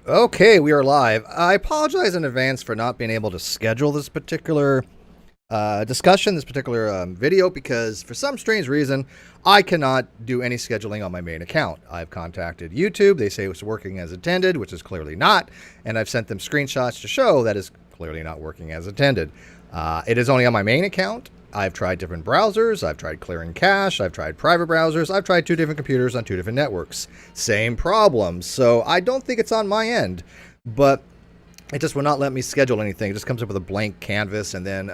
Okay, we are live. I apologize in advance for not being able to schedule this particular discussion, this particular video, because for some strange reason, I cannot do any scheduling on my main account. I've contacted YouTube. They say it's working as intended, which is clearly not. And I've sent them screenshots to show that is clearly not working as intended. It is only on my main account. I've tried different browsers. I've tried clearing cache. I've tried private browsers. I've tried two different computers on two different networks. Same problems. So I don't think it's on my end, but it just will not let me schedule anything. It just comes up with a blank canvas, and then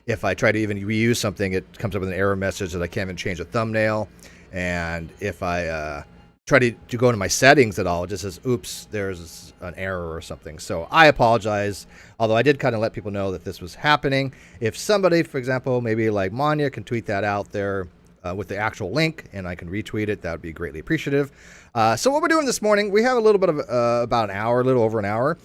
if I try to even reuse something, it comes up with an error message that I can't even change a thumbnail. And if I try to go into my settings at all, it just says, oops, there's an error or something. So I apologize, although I did kind of let people know that this was happening. If somebody, for example, maybe like Manya, can tweet that out there with the actual link, and I can retweet it, that would be greatly appreciative. So what we're doing this morning, we have a little bit of about an hour, a little over an hour,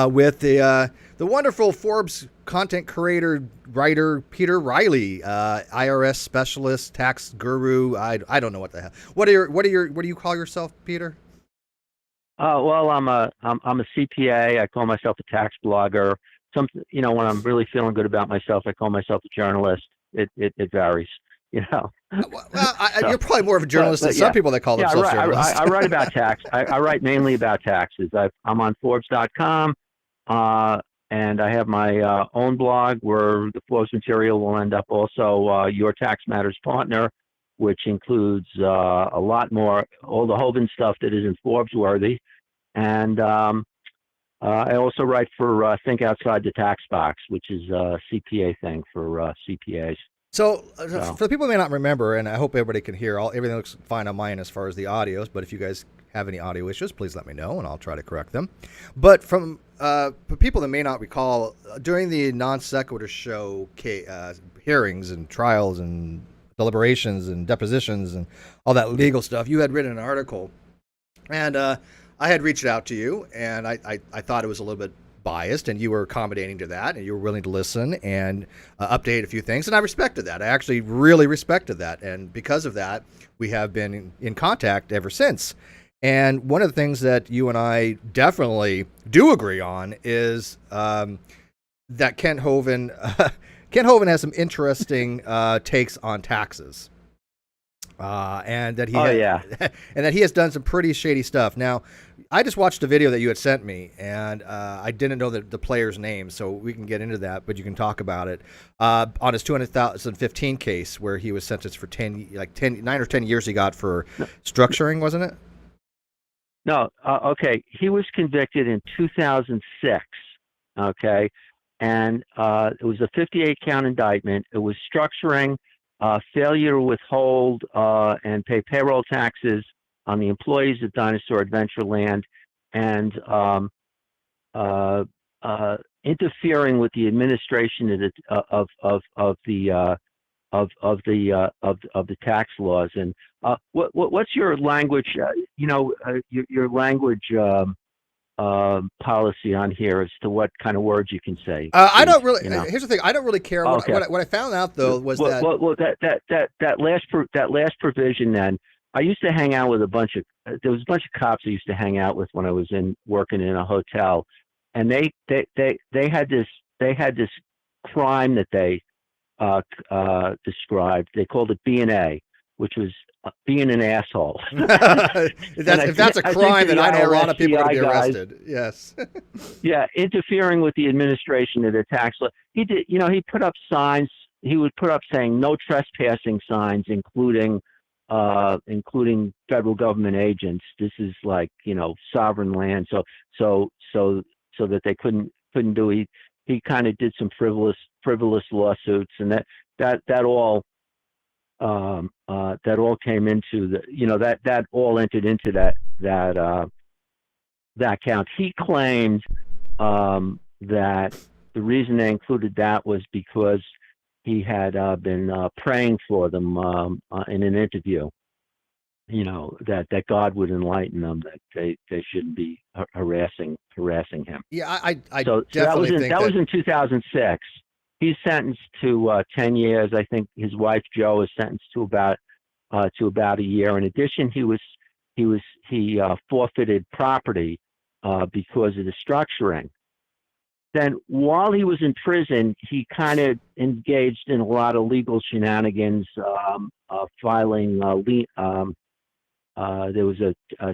with the wonderful Forbes content creator, writer, Peter Reilly, IRS specialist, tax guru. I don't know what the hell. What do you call yourself, Peter? Well, I'm a CPA. I call myself a tax blogger. When I'm really feeling good about myself, I call myself a journalist. It varies, you know. Well, you're probably more of a journalist than some people that call themselves journalists. I write about tax. I write mainly about taxes. I'm on Forbes.com, and I have my own blog where the Forbes material will end up also Your Tax Matters Partner, which includes a lot more, all the Hovind stuff that isn't Forbes worthy. And I also write for Think Outside the Tax Box, which is a CPA thing for CPAs. So for the people who may not remember, and I hope everybody can hear, everything looks fine on mine as far as the audios, but if you guys have any audio issues, please let me know, and I'll try to correct them. But for people that may not recall, during the non sequitur show hearings and trials and deliberations and depositions and all that legal stuff, you had written an article, and I had reached out to you, and I thought it was a little bit biased, and you were accommodating to that, and you were willing to listen and update a few things, and I respected that. I actually really respected that, and because of that, we have been in contact ever since. And one of the things that you and I definitely do agree on is that Kent Hovind has some interesting takes on taxes, and that he has done some pretty shady stuff. Now, I just watched a video that you had sent me, and I didn't know the player's name, so we can get into that, but you can talk about it on his 2015 case where he was sentenced for 9 or 10 years. He got for structuring, wasn't it? No, okay. He was convicted in 2006, okay, and it was a 58-count indictment. It was structuring, failure to withhold and pay payroll taxes on the employees of Dinosaur Adventureland, and interfering with the administration of the tax laws. And what's your language? Your language policy on here as to what kind of words you can say. I don't really. Here's the thing. I don't really care. Okay. What I found out though was that last provision. Then I used to hang out with there was a bunch of cops I used to hang out with when I was working in a hotel, and they had this crime that they described. They called it B&A, which was being an asshole. If that's a crime, then I know a lot of people are going to be arrested. Yes. Yeah, interfering with the administration of the tax law. He did. He put up signs. He would put up saying no trespassing signs, including federal government agents. This is like sovereign land. So that they couldn't do it. He kind of did some frivolous lawsuits, and that all came into that all entered into that count. He claimed that the reason they included that was because he had been praying for them in an interview. That God would enlighten them, that they shouldn't be harassing him. Yeah, I definitely think that was in 2006. He's sentenced to 10 years. I think his wife Jo is sentenced to about a year. In addition, he forfeited property because of the structuring. Then while he was in prison, he kind of engaged in a lot of legal shenanigans, filing. There was a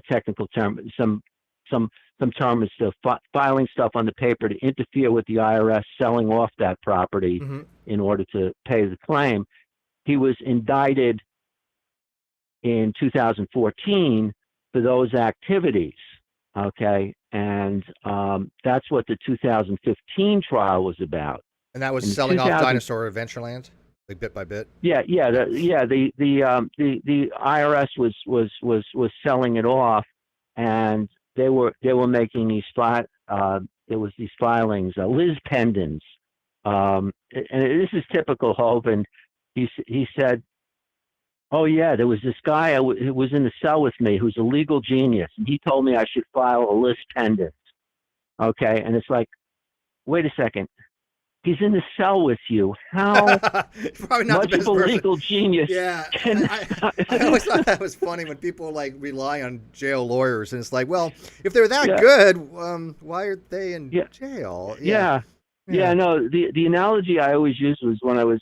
technical term, some term is filing stuff on the paper to interfere with the IRS selling off that property in order to pay the claim. He was indicted in 2014 for those activities. Okay, and that's what the 2015 trial was about. And that was selling off dinosaur Adventureland, like bit by bit. The IRS was selling it off, and they were making these there was these filings, Liz Pendens, and this is typical Hovind. He said, "Oh yeah, there was this guy who was in the cell with me who's a legal genius, and he told me I should file a Liz Pendens." Okay, and it's like, wait a second. He's in the cell with you. How probably not much the best of a person. legal genius? Yeah, I always thought that was funny when people like rely on jail lawyers, and it's like, well, if they're that good, why are they in jail? Yeah. No, the analogy I always used was when I was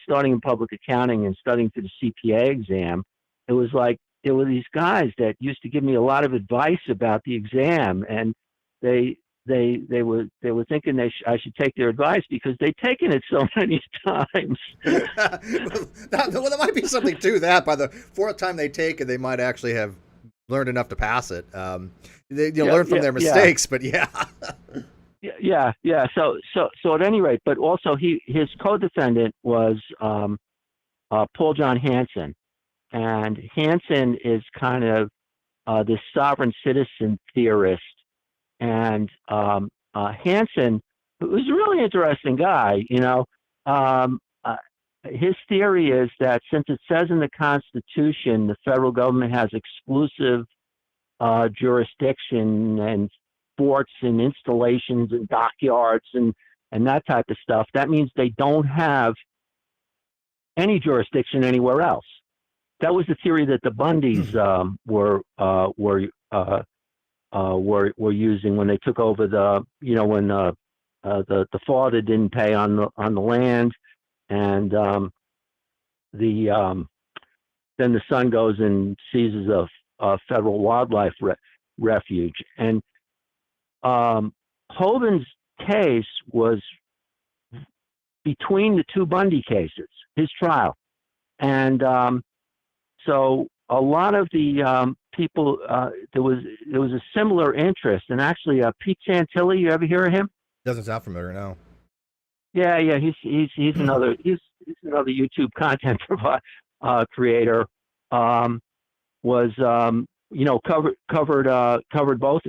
starting in public accounting and studying for the CPA exam. It was like there were these guys that used to give me a lot of advice about the exam, and they were thinking I should take their advice because they'd taken it so many times. Well, there might be something to that. By the fourth time they take it, they might actually have learned enough to pass it. They learn from their mistakes, but yeah. So at any rate, but also his co-defendant was Paul John Hansen, and Hansen is kind of this sovereign citizen theorist. And Hansen, who's a really interesting guy, his theory is that since it says in the Constitution the federal government has exclusive jurisdiction and forts and installations and dockyards and that type of stuff, that means they don't have any jurisdiction anywhere else. That was the theory that the Bundys were using when they took over when the father didn't pay on the land, and then the son goes and seizes a federal wildlife refuge. And Hovind's case was between the two Bundy cases, his trial, and so a lot of the people, there was a similar interest, and actually Pete Santilli, you ever hear of him? Doesn't sound familiar, no. Yeah, he's another YouTube content creator. Was covered both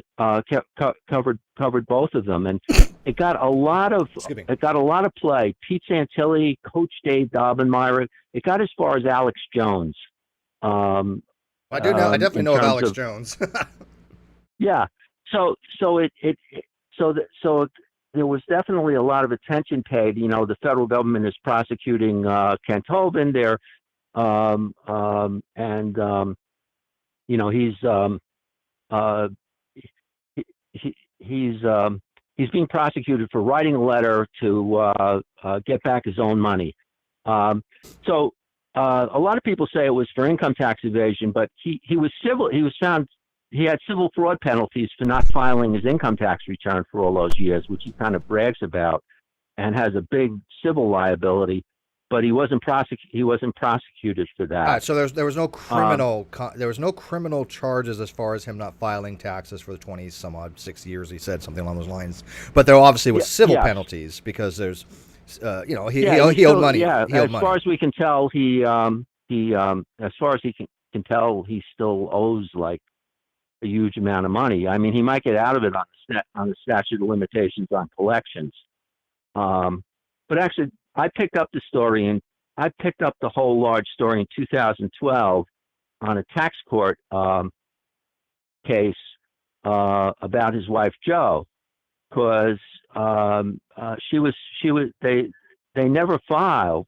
of them, and it got a lot of play. Pete Santilli, Coach Dave Daubenmire. It got as far as Alex Jones. I do know. I definitely know of Alex Jones. Yeah. So there was definitely a lot of attention paid. The federal government is prosecuting Kent Hovind there, he's being prosecuted for writing a letter to get back his own money. So a lot of people say it was for income tax evasion, but he was civil. He was found. He had civil fraud penalties for not filing his income tax return for all those years, which he kind of brags about, and has a big civil liability. But he wasn't prosecuted for that. All right, so there was no criminal criminal charges as far as him not filing taxes for the 20 some odd 6 years. He said something along those lines. But there obviously was civil penalties because there's he owed money. Yeah, as far as we can tell, as far as he can tell, he still owes like a huge amount of money. I mean, he might get out of it on the statute of limitations on collections. But actually, I picked up the story, and I picked up the whole large story in 2012 on a tax court case about his wife Jo, because they never filed,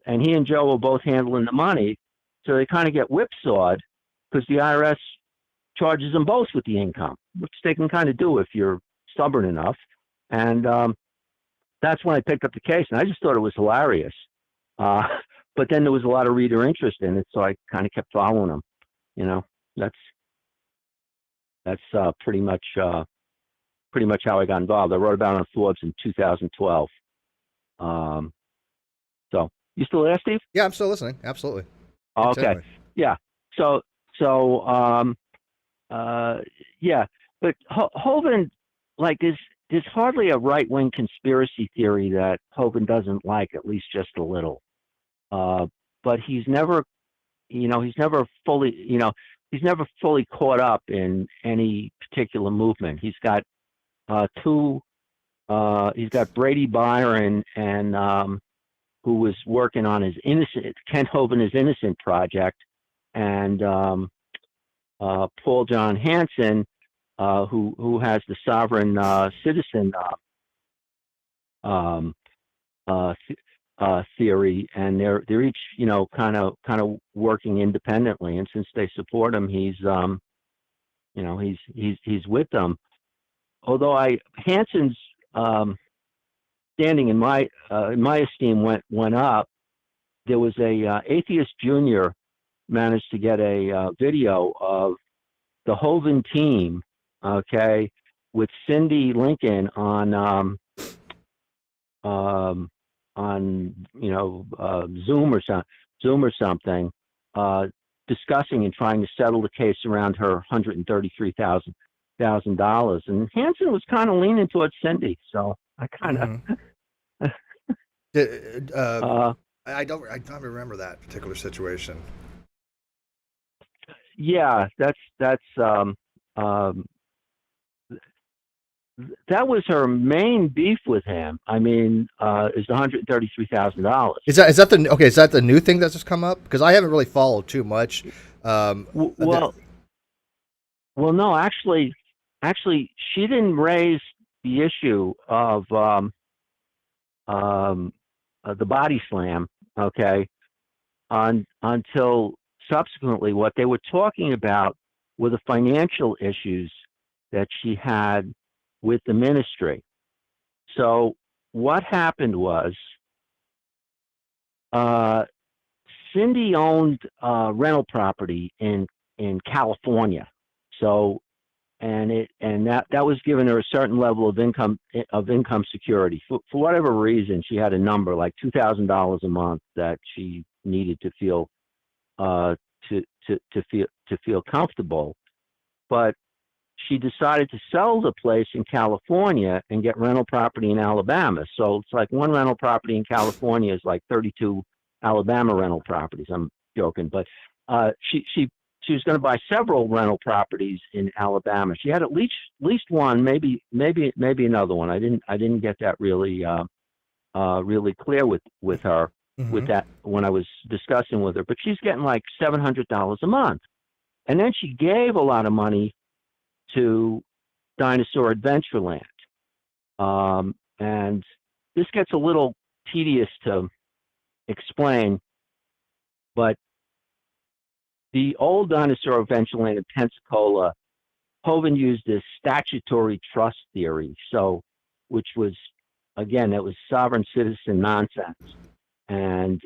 and he and Jo were both handling the money, so they kind of get whipsawed because the IRS charges them both with the income, which they can kind of do if you're stubborn enough. And that's when I picked up the case, and I just thought it was hilarious. But then there was a lot of reader interest in it, so I kind of kept following them. You know, that's pretty much how I got involved. I wrote about it on Forbes in 2012. So you still there, Steve? Yeah, I'm still listening. Absolutely. Okay. Continue. Yeah. So yeah. But Hovind, like, there's hardly a right-wing conspiracy theory that Hovind doesn't like, at least just a little. But he's never fully caught up in any particular movement. He's got he's got Brady Byron and who was working on his Kent Hovind is Innocent project, and Paul John Hansen, who has the sovereign citizen theory, and they're each kind of working independently. And since they support him, he's with them. Although Hansen's standing in my esteem went up. There was a Atheist Junior managed to get a video of the Hovind team, okay, with Cindy Lincoln on Zoom or something, discussing and trying to settle the case around her $133,000. And Hansen was kind of leaning towards Cindy, so I kind of. I don't remember that particular situation. Yeah, that was her main beef with him. I mean, is $133,000. Is that the new thing that's just come up? Because I haven't really followed too much. Well, no, actually, she didn't raise the issue of the body slam, okay, until subsequently. What they were talking about were the financial issues that she had with the ministry. So what happened was, Cindy owned rental property in California. So, and that was giving her a certain level of income security. For whatever reason, she had a number like $2,000 a month that she needed to feel to feel comfortable. But she decided to sell the place in California and get rental property in Alabama. So it's like one rental property in California is like 32 Alabama rental properties. I'm joking, but she was going to buy several rental properties in Alabama. She had at least one, maybe another one. I didn't get that really clear with her, with that when I was discussing with her. But she's getting like $700 a month, and then she gave a lot of money to Dinosaur Adventureland. And this gets a little tedious to explain, but the old Dinosaur Adventureland in Pensacola, Hovind used this statutory trust theory, which was, again, it was sovereign citizen nonsense. And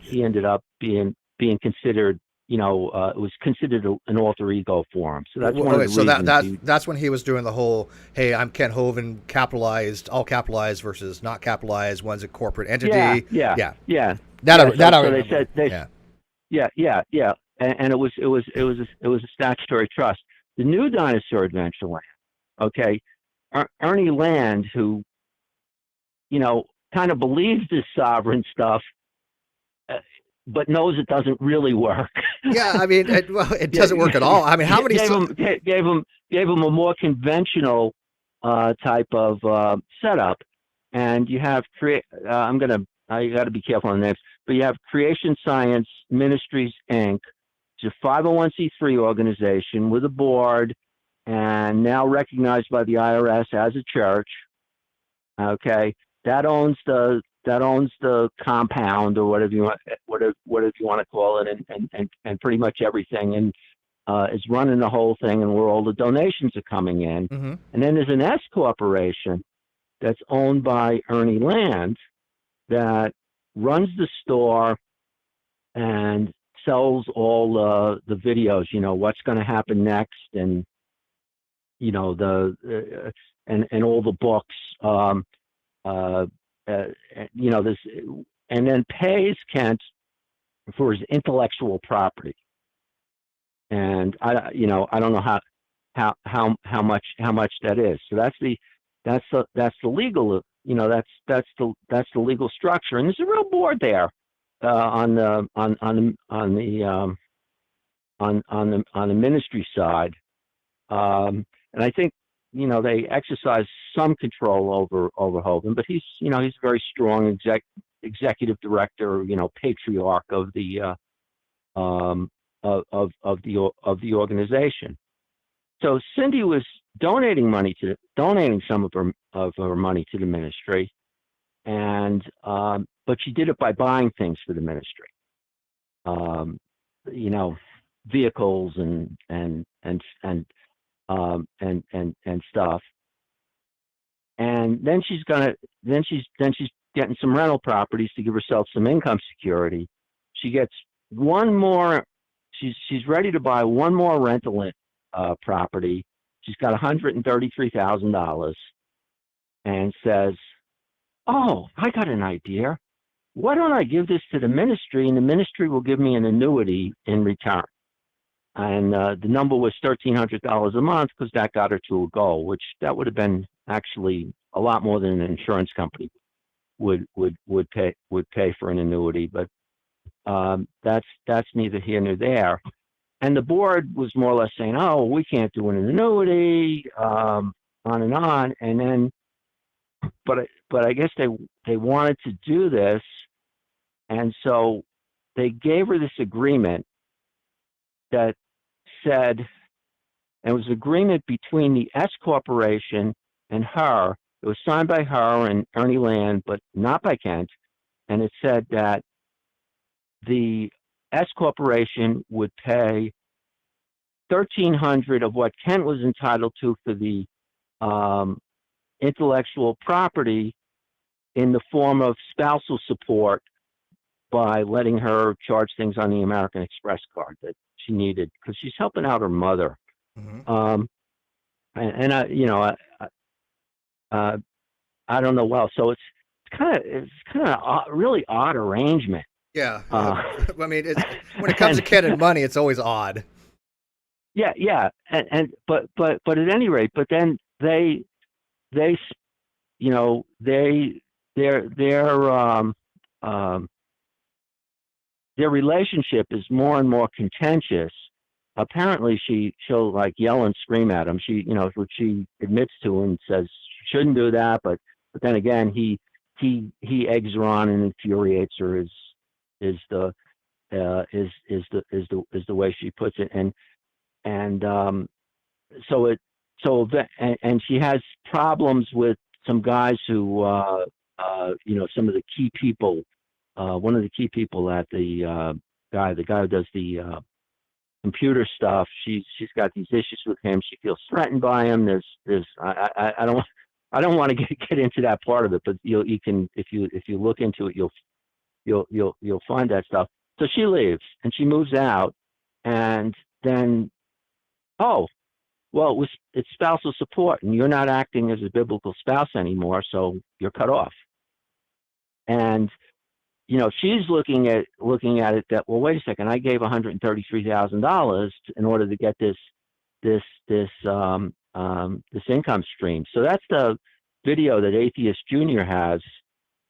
he ended up being considered, it was considered an alter ego for him. So that's one of the reasons. That's when he was doing the whole, hey, I'm Kent Hovind, capitalized, all capitalized versus not capitalized. One's a corporate entity. Yeah. And it was a statutory trust. The new Dinosaur Adventureland, okay, Ernie Land, who, kind of believes this sovereign stuff, but knows it doesn't really work. Yeah, I mean, it doesn't work at all. I mean, how many gave him a more conventional type of setup, and you have I got to be careful on the names, but you have Creation Science Ministries Inc. It's a 501c3 organization with a board, and now recognized by the IRS as a church. Okay, that owns the compound, or whatever you want to call it, and pretty much everything. is running the whole thing and where all the donations are coming in. Mm-hmm. And then there's an S corporation that's owned by Ernie Land that runs the store and sells all the videos, what's going to happen next, and and all the books, this, and then pays Kent for his intellectual property. And I don't know how much that is. So that's the legal, that's the legal structure. And there's a real board there on the ministry side. And I think, they exercise some control over Hovind, but he's a very strong executive director, patriarch of the of the organization. So Cindy was donating some of her money to the ministry, and but she did it by buying things for the ministry, vehicles and stuff. And then she's getting some rental properties to give herself some income security. She gets one more. She's ready to buy one more rental property. She's got $133,000, and says, "Oh, I got an idea. Why don't I give this to the ministry, and the ministry will give me an annuity in return?" And the number was $1,300 a month, because that got her to a goal, which that would have been actually a lot more than an insurance company would pay for an annuity. But that's neither here nor there. And the board was more or less saying, "Oh, we can't do an annuity," on and on. And then, but I guess they wanted to do this, and so they gave her this agreement that said, and it was an agreement between the S corporation and her. It was signed by her and Ernie Land, but not by Kent. And it said that the S corporation would pay $1,300 of what Kent was entitled to for the intellectual property in the form of spousal support, by letting her charge things on the American Express card that she needed, because she's helping out her mother. Mm-hmm. I don't know. Well, so it's kind of really odd arrangement. Yeah. I mean, when it comes to Kent and money, it's always odd. Yeah. But at any rate, but then their relationship is more and more contentious. Apparently, she'll like yell and scream at him. Which she admits to and says she shouldn't do that. But then again, he eggs her on and infuriates her. Is the way she puts it. And she has problems with some guys who some of the key people. One of the key people at the guy who does the computer stuff. She's got these issues with him. She feels threatened by him. I don't want to get into that part of it, but you can, if you look into it, you'll find that stuff. So she leaves and she moves out, and then, oh, well, it's spousal support, and you're not acting as a biblical spouse anymore, so you're cut off. And she's looking at it that, well, wait a second, I gave $133,000 in order to get this income stream. So that's the video that Atheist Junior has,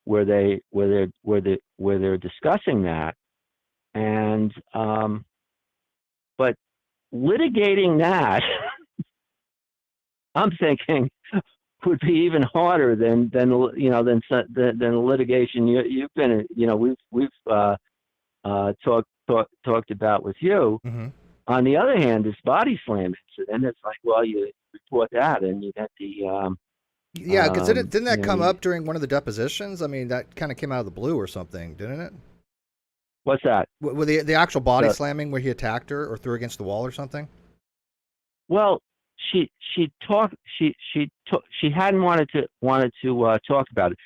where they're discussing that, and but litigating that, I'm thinking, would be even harder than the litigation you've been in, we've talked about with you. Mm-hmm. On the other hand, this body slam incident, it's like, well, you report that and you get the yeah, because didn't that come up during one of the depositions? I mean, that kind of came out of the blue or something, didn't it? What's that? With the actual body The, slamming where he attacked her or threw her against the wall or something? well, she hadn't wanted to talk about it.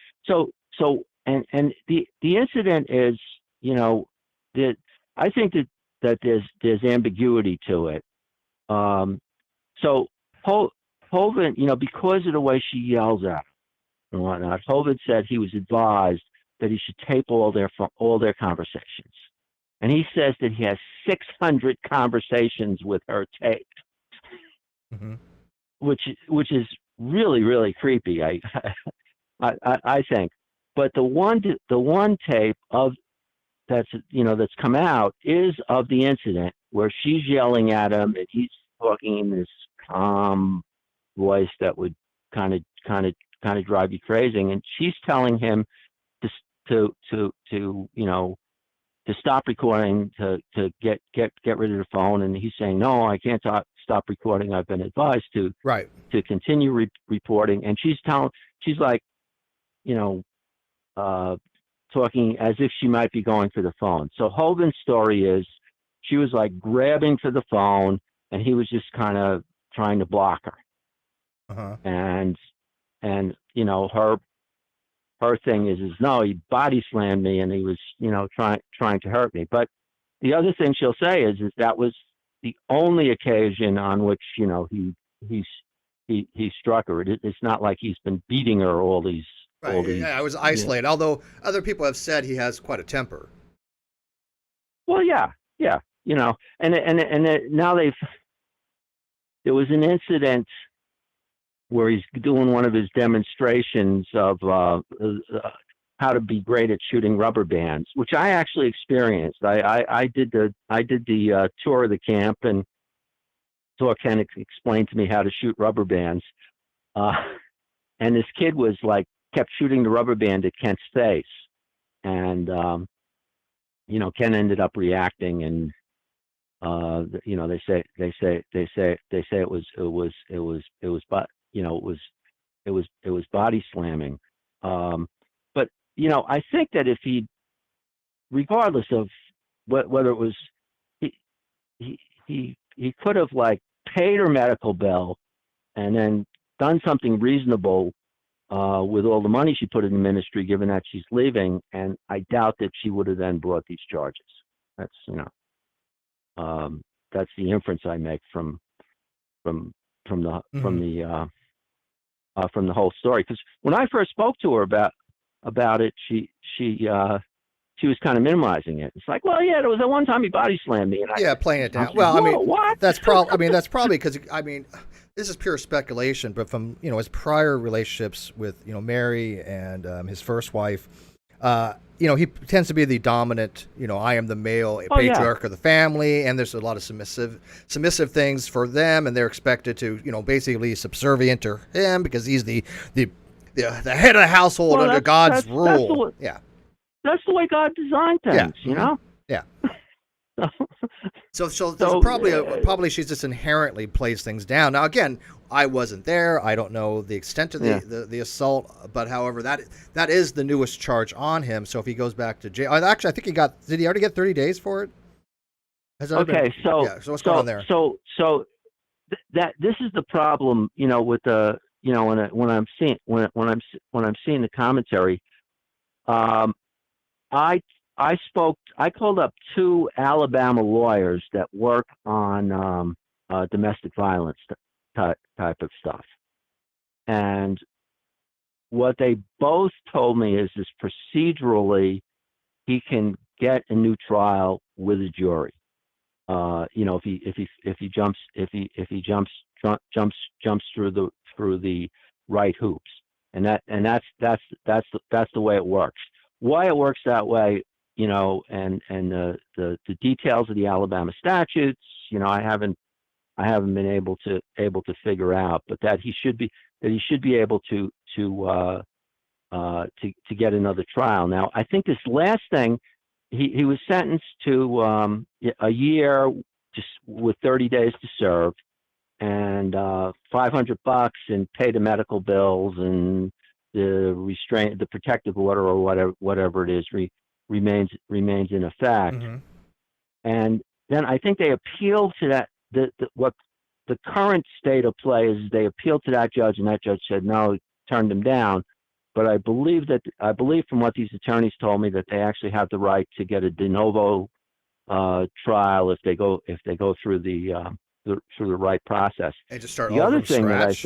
And the incident is, that I think that there's ambiguity to it. So Hovind, because of the way she yells at him and whatnot, Hovind said he was advised that he should tape all their conversations, and he says that he has 600 conversations with her taped, Mm-hmm. which is really really creepy. I think, but the one tape of that's come out is of the incident where she's yelling at him and he's talking in this calm voice that would kind of drive you crazy, and she's telling him to to stop recording, to get rid of the phone, and he's saying, no, I can't stop recording. I've been advised to Right. continue reporting, and she's like, talking as if she might be going for the phone. So Hovind's story is she was like grabbing for the phone, and he was just kind of trying to block her. Uh-huh. And her thing is no, he body slammed me, and he was trying to hurt me. But the other thing she'll say is that was the only occasion on which he struck her. It's not like he's been beating her all these. Right. Yeah, I was isolated. Although other people have said he has quite a temper. Well, yeah, and now there was an incident where he's doing one of his demonstrations of how to be great at shooting rubber bands, which I actually experienced. I did the tour of the camp, and so Ken explained to me how to shoot rubber bands. And this kid was like kept shooting the rubber band at Kent's face, and Ken ended up reacting, and they say it was body slamming. But I think that if he, regardless of whether it was, he could have like paid her medical bill and then done something reasonable with all the money she put in the ministry, given that she's leaving, and I doubt that she would have then brought these charges. That's that's the inference I make from the whole story. Because when I first spoke to her about it, she was kind of minimizing it. It's like, well, yeah, there was that one time he body slammed me, and playing it down. Like, well, what? That's probably because this is pure speculation, but from his prior relationships with Mary and his first wife, he tends to be the dominant. I am the male patriarch of the family, and there's a lot of submissive things for them, and they're expected to basically subservient to him because he's the head of the household under God's rule. That's the way God designed things, Yeah. So probably she's just inherently plays things down. Now again, I wasn't there. I don't know the extent of the assault, but however that is the newest charge on him. So if he goes back to jail, actually I think did he already get 30 days for it? So what's going on there? So that this is the problem, with the when I'm seeing the commentary. I called up 2 Alabama lawyers that work on domestic violence type of stuff, and what they both told me is procedurally he can get a new trial with a jury. If he jumps through the right hoops, and that's the way it works. Why it works that way, and the details of the Alabama statutes, I haven't been able to figure out, but that he should be able to get another trial. Now, I think this last thing, he was sentenced to a year just with 30 days to serve, and $500 and pay the medical bills and the protective order or whatever it is, remains in effect. Mm-hmm. And then I think they appealed to that. What the current state of play is, they appealed to that judge, and that judge said no, turned them down. But I believe from what these attorneys told me, that they actually have the right to get a de novo trial if they go through the right process. And just start The all other from thing scratch.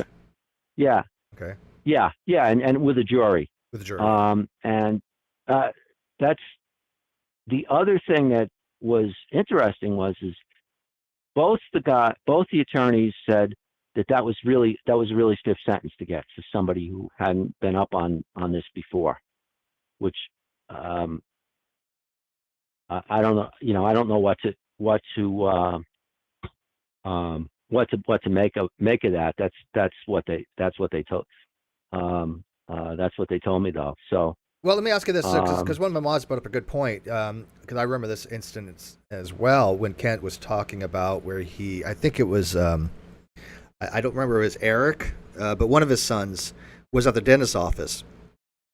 yeah, Okay. yeah, and with a jury. With the jury. And that's the other thing that was interesting is both the attorneys said that was a really stiff sentence to get for somebody who hadn't been up on this before, which I don't know. I don't know what to make of that. That's what they told. That's what they told me, though. So. Well, let me ask you this, because one of my mods brought up a good point, because I remember this instance as well when Kent was talking about where I think it was, I don't remember if it was Eric, but one of his sons was at the dentist's office.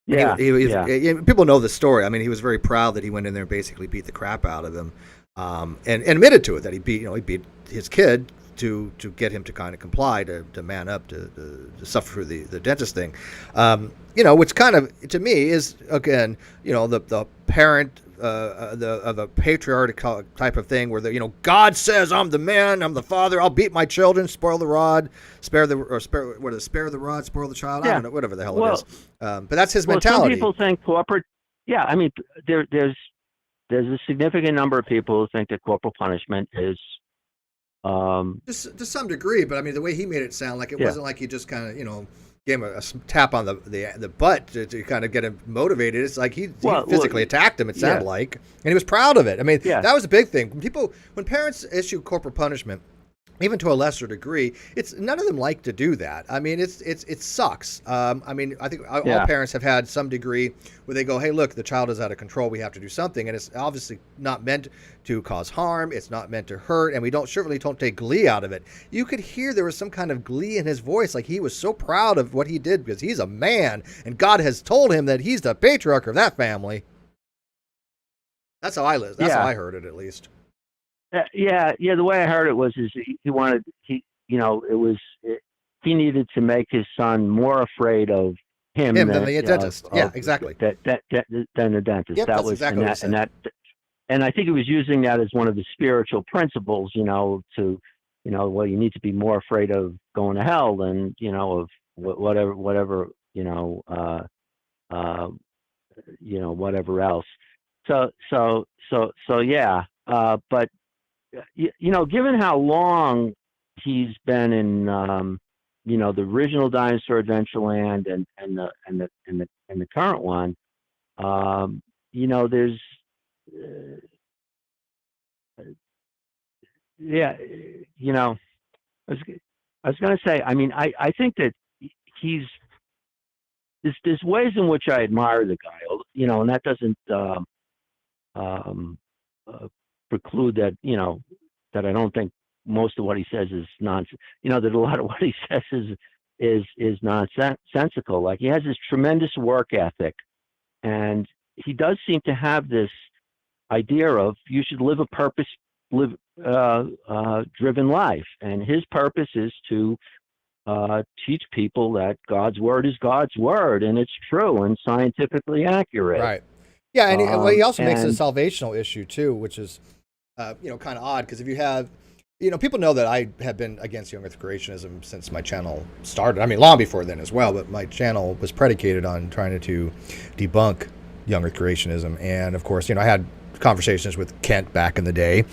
Yeah, people know the story. I mean, he was very proud that he went in there and basically beat the crap out of him, and admitted to it, that he beat his kid to get him to kind of comply, to man up, to suffer through the dentist thing, which kind of, to me, is, again, the parent of a patriarchal type of thing, where God says, I'm the man, I'm the father, I'll beat my children, spoil the rod, spare the rod, spoil the child. I don't know, whatever the hell it is. But that's his mentality. Some people think corporate. Yeah, I mean, there's a significant number of people who think that corporal punishment is. To some degree, but I mean, the way he made it sound like it wasn't like he just kind of, gave him a tap on the butt to kind of get him motivated. It's like he physically attacked him, it sounded like, and he was proud of it. I mean, that was a big thing. When parents issue corporal punishment, even to a lesser degree, none of them like to do that. I mean, it sucks. I mean, I think all parents have had some degree where they go, hey, look, the child is out of control, we have to do something. And it's obviously not meant to cause harm. It's not meant to hurt. And we certainly don't take glee out of it. You could hear there was some kind of glee in his voice, like he was so proud of what he did because he's a man and God has told him that he's the patriarch of that family. That's how I live. That's how I heard it, at least. Yeah. The way I heard it was, he needed to make his son more afraid of him than the dentist. Exactly. Than the dentist. Yep, that was exactly and I think he was using that as one of the spiritual principles. You need to be more afraid of going to hell than of whatever whatever else. So yeah. But given how long he's been in, the original Dinosaur Adventureland and the current one, there's, I was going to say, I mean, I think that there's ways in which I admire the guy, and that doesn't preclude that, that I don't think most of what he says is nonsense. That a lot of what he says is nonsensical. Like, he has this tremendous work ethic, and he does seem to have this idea of you should live driven life, and his purpose is to teach people that God's word is God's word, and it's true and scientifically accurate. Right. Yeah, and he also makes it a salvational issue too, which is kind of odd, because if you have, people know that I have been against young Earth creationism since my channel started. I mean, long before then as well, but my channel was predicated on trying to debunk young Earth creationism. And of course, I had conversations with Kent back in the day.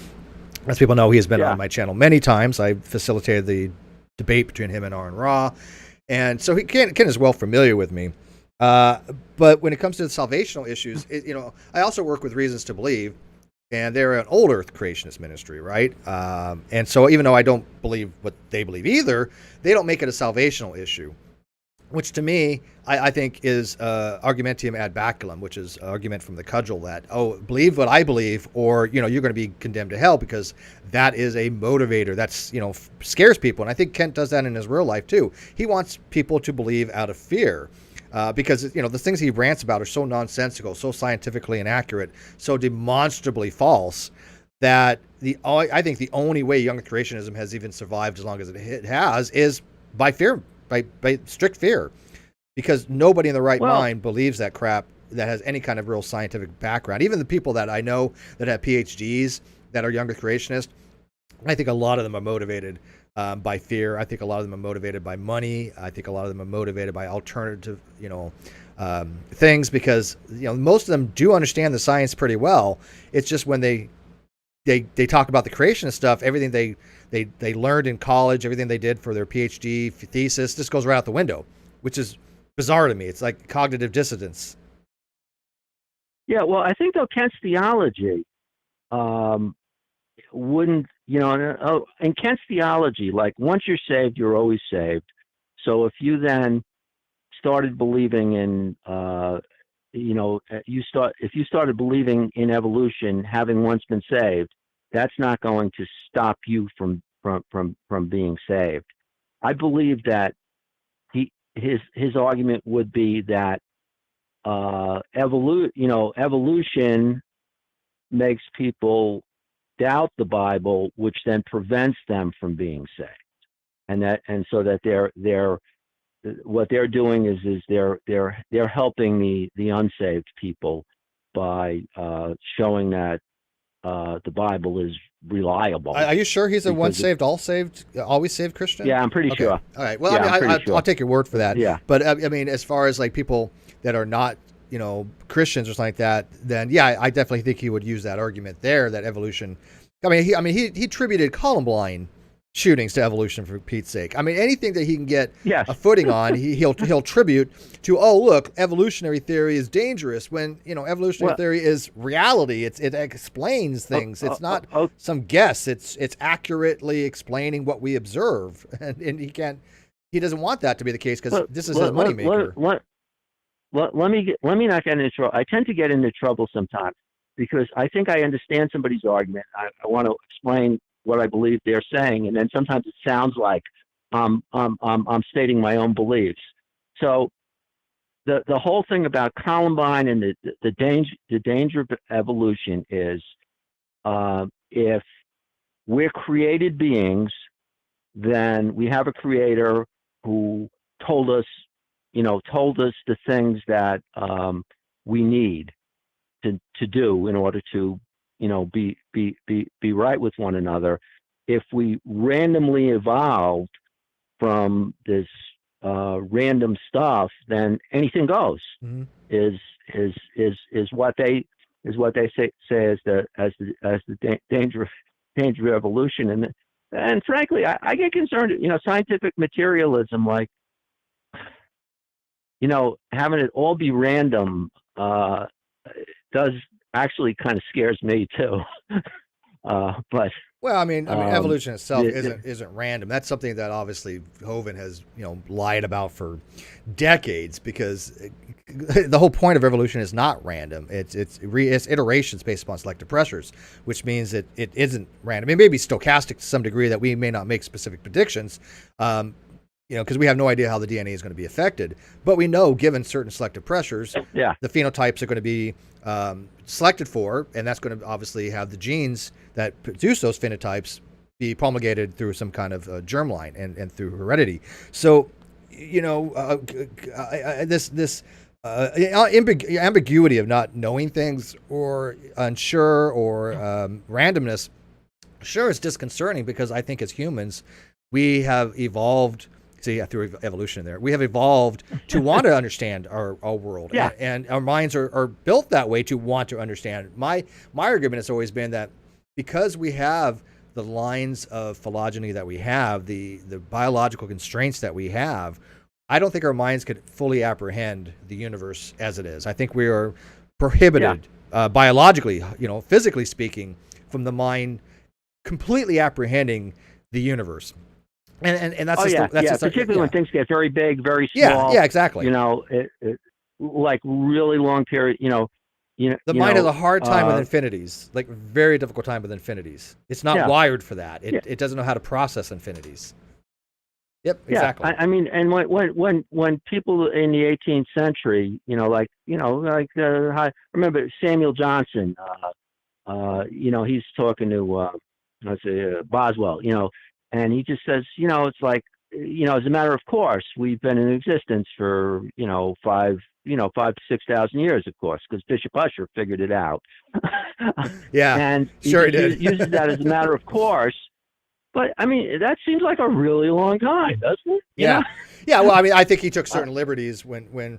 As people know, he has been on my channel many times. I facilitated the debate between him and Aaron Ra. And so Kent is well familiar with me. But when it comes to the salvational issues, I also work with Reasons to Believe, and they're an old Earth creationist ministry, right? And so even though I don't believe what they believe either, they don't make it a salvational issue, which to me, I think is argumentium ad baculum, which is argument from the cudgel that, believe what I believe, or, you're going to be condemned to hell, because that is a motivator. That's, scares people. And I think Kent does that in his real life too. He wants people to believe out of fear. because the things he rants about are so nonsensical, so scientifically inaccurate, so demonstrably false that I think the only way young creationism has even survived as long as it has is by fear, by strict fear, because nobody in the right mind believes that crap that has any kind of real scientific background. Even the people that I know that have PhDs that are younger creationists, I think a lot of them are motivated by fear. I think a lot of them are motivated by money. I think a lot of them are motivated by alternative, things, because most of them do understand the science pretty well. It's just when they talk about the creationist stuff, everything they learned in college, everything they did for their PhD thesis, just goes right out the window, which is bizarre to me. It's like cognitive dissonance. Yeah, well, I think though Kant's theology wouldn't, in Kant's theology, like once you're saved, you're always saved. So if you then started believing in, if you started believing in evolution, having once been saved, that's not going to stop you from being saved. I believe that his argument would be that evolution makes people doubt the Bible, which then prevents them from being saved, and so that they're what they're doing is they're helping the unsaved people by showing that the Bible is reliable. Are you sure he's a once saved, always saved Christian? Yeah, I'm pretty sure. All right. Well, yeah, I'll take your word for that. Yeah. But I mean, as far as like people that are not, Christians or something like that, then yeah, I definitely think he would use that argument there, that evolution. He attributed Columbine shootings to evolution, for Pete's sake. I mean, anything that he can get a footing on, he'll tribute to. Oh, look, evolutionary theory is dangerous, when evolutionary theory is reality. It explains things. It's not some guess. It's accurately explaining what we observe, and he doesn't want that to be the case, because this is his moneymaker. Let me not get into trouble. I tend to get into trouble sometimes because I think I understand somebody's argument. I want to explain what I believe they're saying, and then sometimes it sounds like I'm stating my own beliefs. So the whole thing about Columbine and the danger of evolution is if we're created beings, then we have a creator who told us the things that we need to do in order to be right with one another. If we randomly evolved from this random stuff, then anything goes. Mm-hmm. Is what they say as the danger of evolution. And frankly, I get concerned. Scientific materialism, like having it all be random, does actually kind of scares me too. But evolution itself isn't random. That's something that obviously Hovind has lied about for decades, because the whole point of evolution is not random. It's iterations based upon selective pressures, which means that it isn't random. It may be stochastic to some degree, that we may not make specific predictions. Because we have no idea how the DNA is going to be affected, but we know, given certain selective pressures, the phenotypes are going to be selected for, and that's going to obviously have the genes that produce those phenotypes be promulgated through some kind of germline and through heredity. So, this ambiguity of not knowing things, or unsure, or randomness, sure, it's disconcerting, because I think as humans, we have evolved. Through evolution there, we have evolved to want to understand our world, and our minds are built that way, to want to understand. My argument has always been that because we have the lines of phylogeny that we have, the biological constraints that we have, I don't think our minds could fully apprehend the universe as it is. I think we are prohibited biologically, physically speaking, from the mind completely apprehending the universe. And that's particularly when things get very big, very small. Yeah, exactly. Like really long period. The mind has a hard time with infinities, like very difficult time with infinities. It's not wired for that. It doesn't know how to process infinities. Yep, Yeah, exactly. I mean, and when people in the 18th century, remember Samuel Johnson, he's talking to let's say Boswell, and he just says, it's like, as a matter of course, we've been in existence for 5,000 to 6,000 years, of course, because Bishop Ussher figured it out, Yeah, and he sure he just did. uses that as a matter of course. But I mean, that seems like a really long time, doesn't it? Yeah, yeah. Well, I mean, I think he took Uh, certain liberties when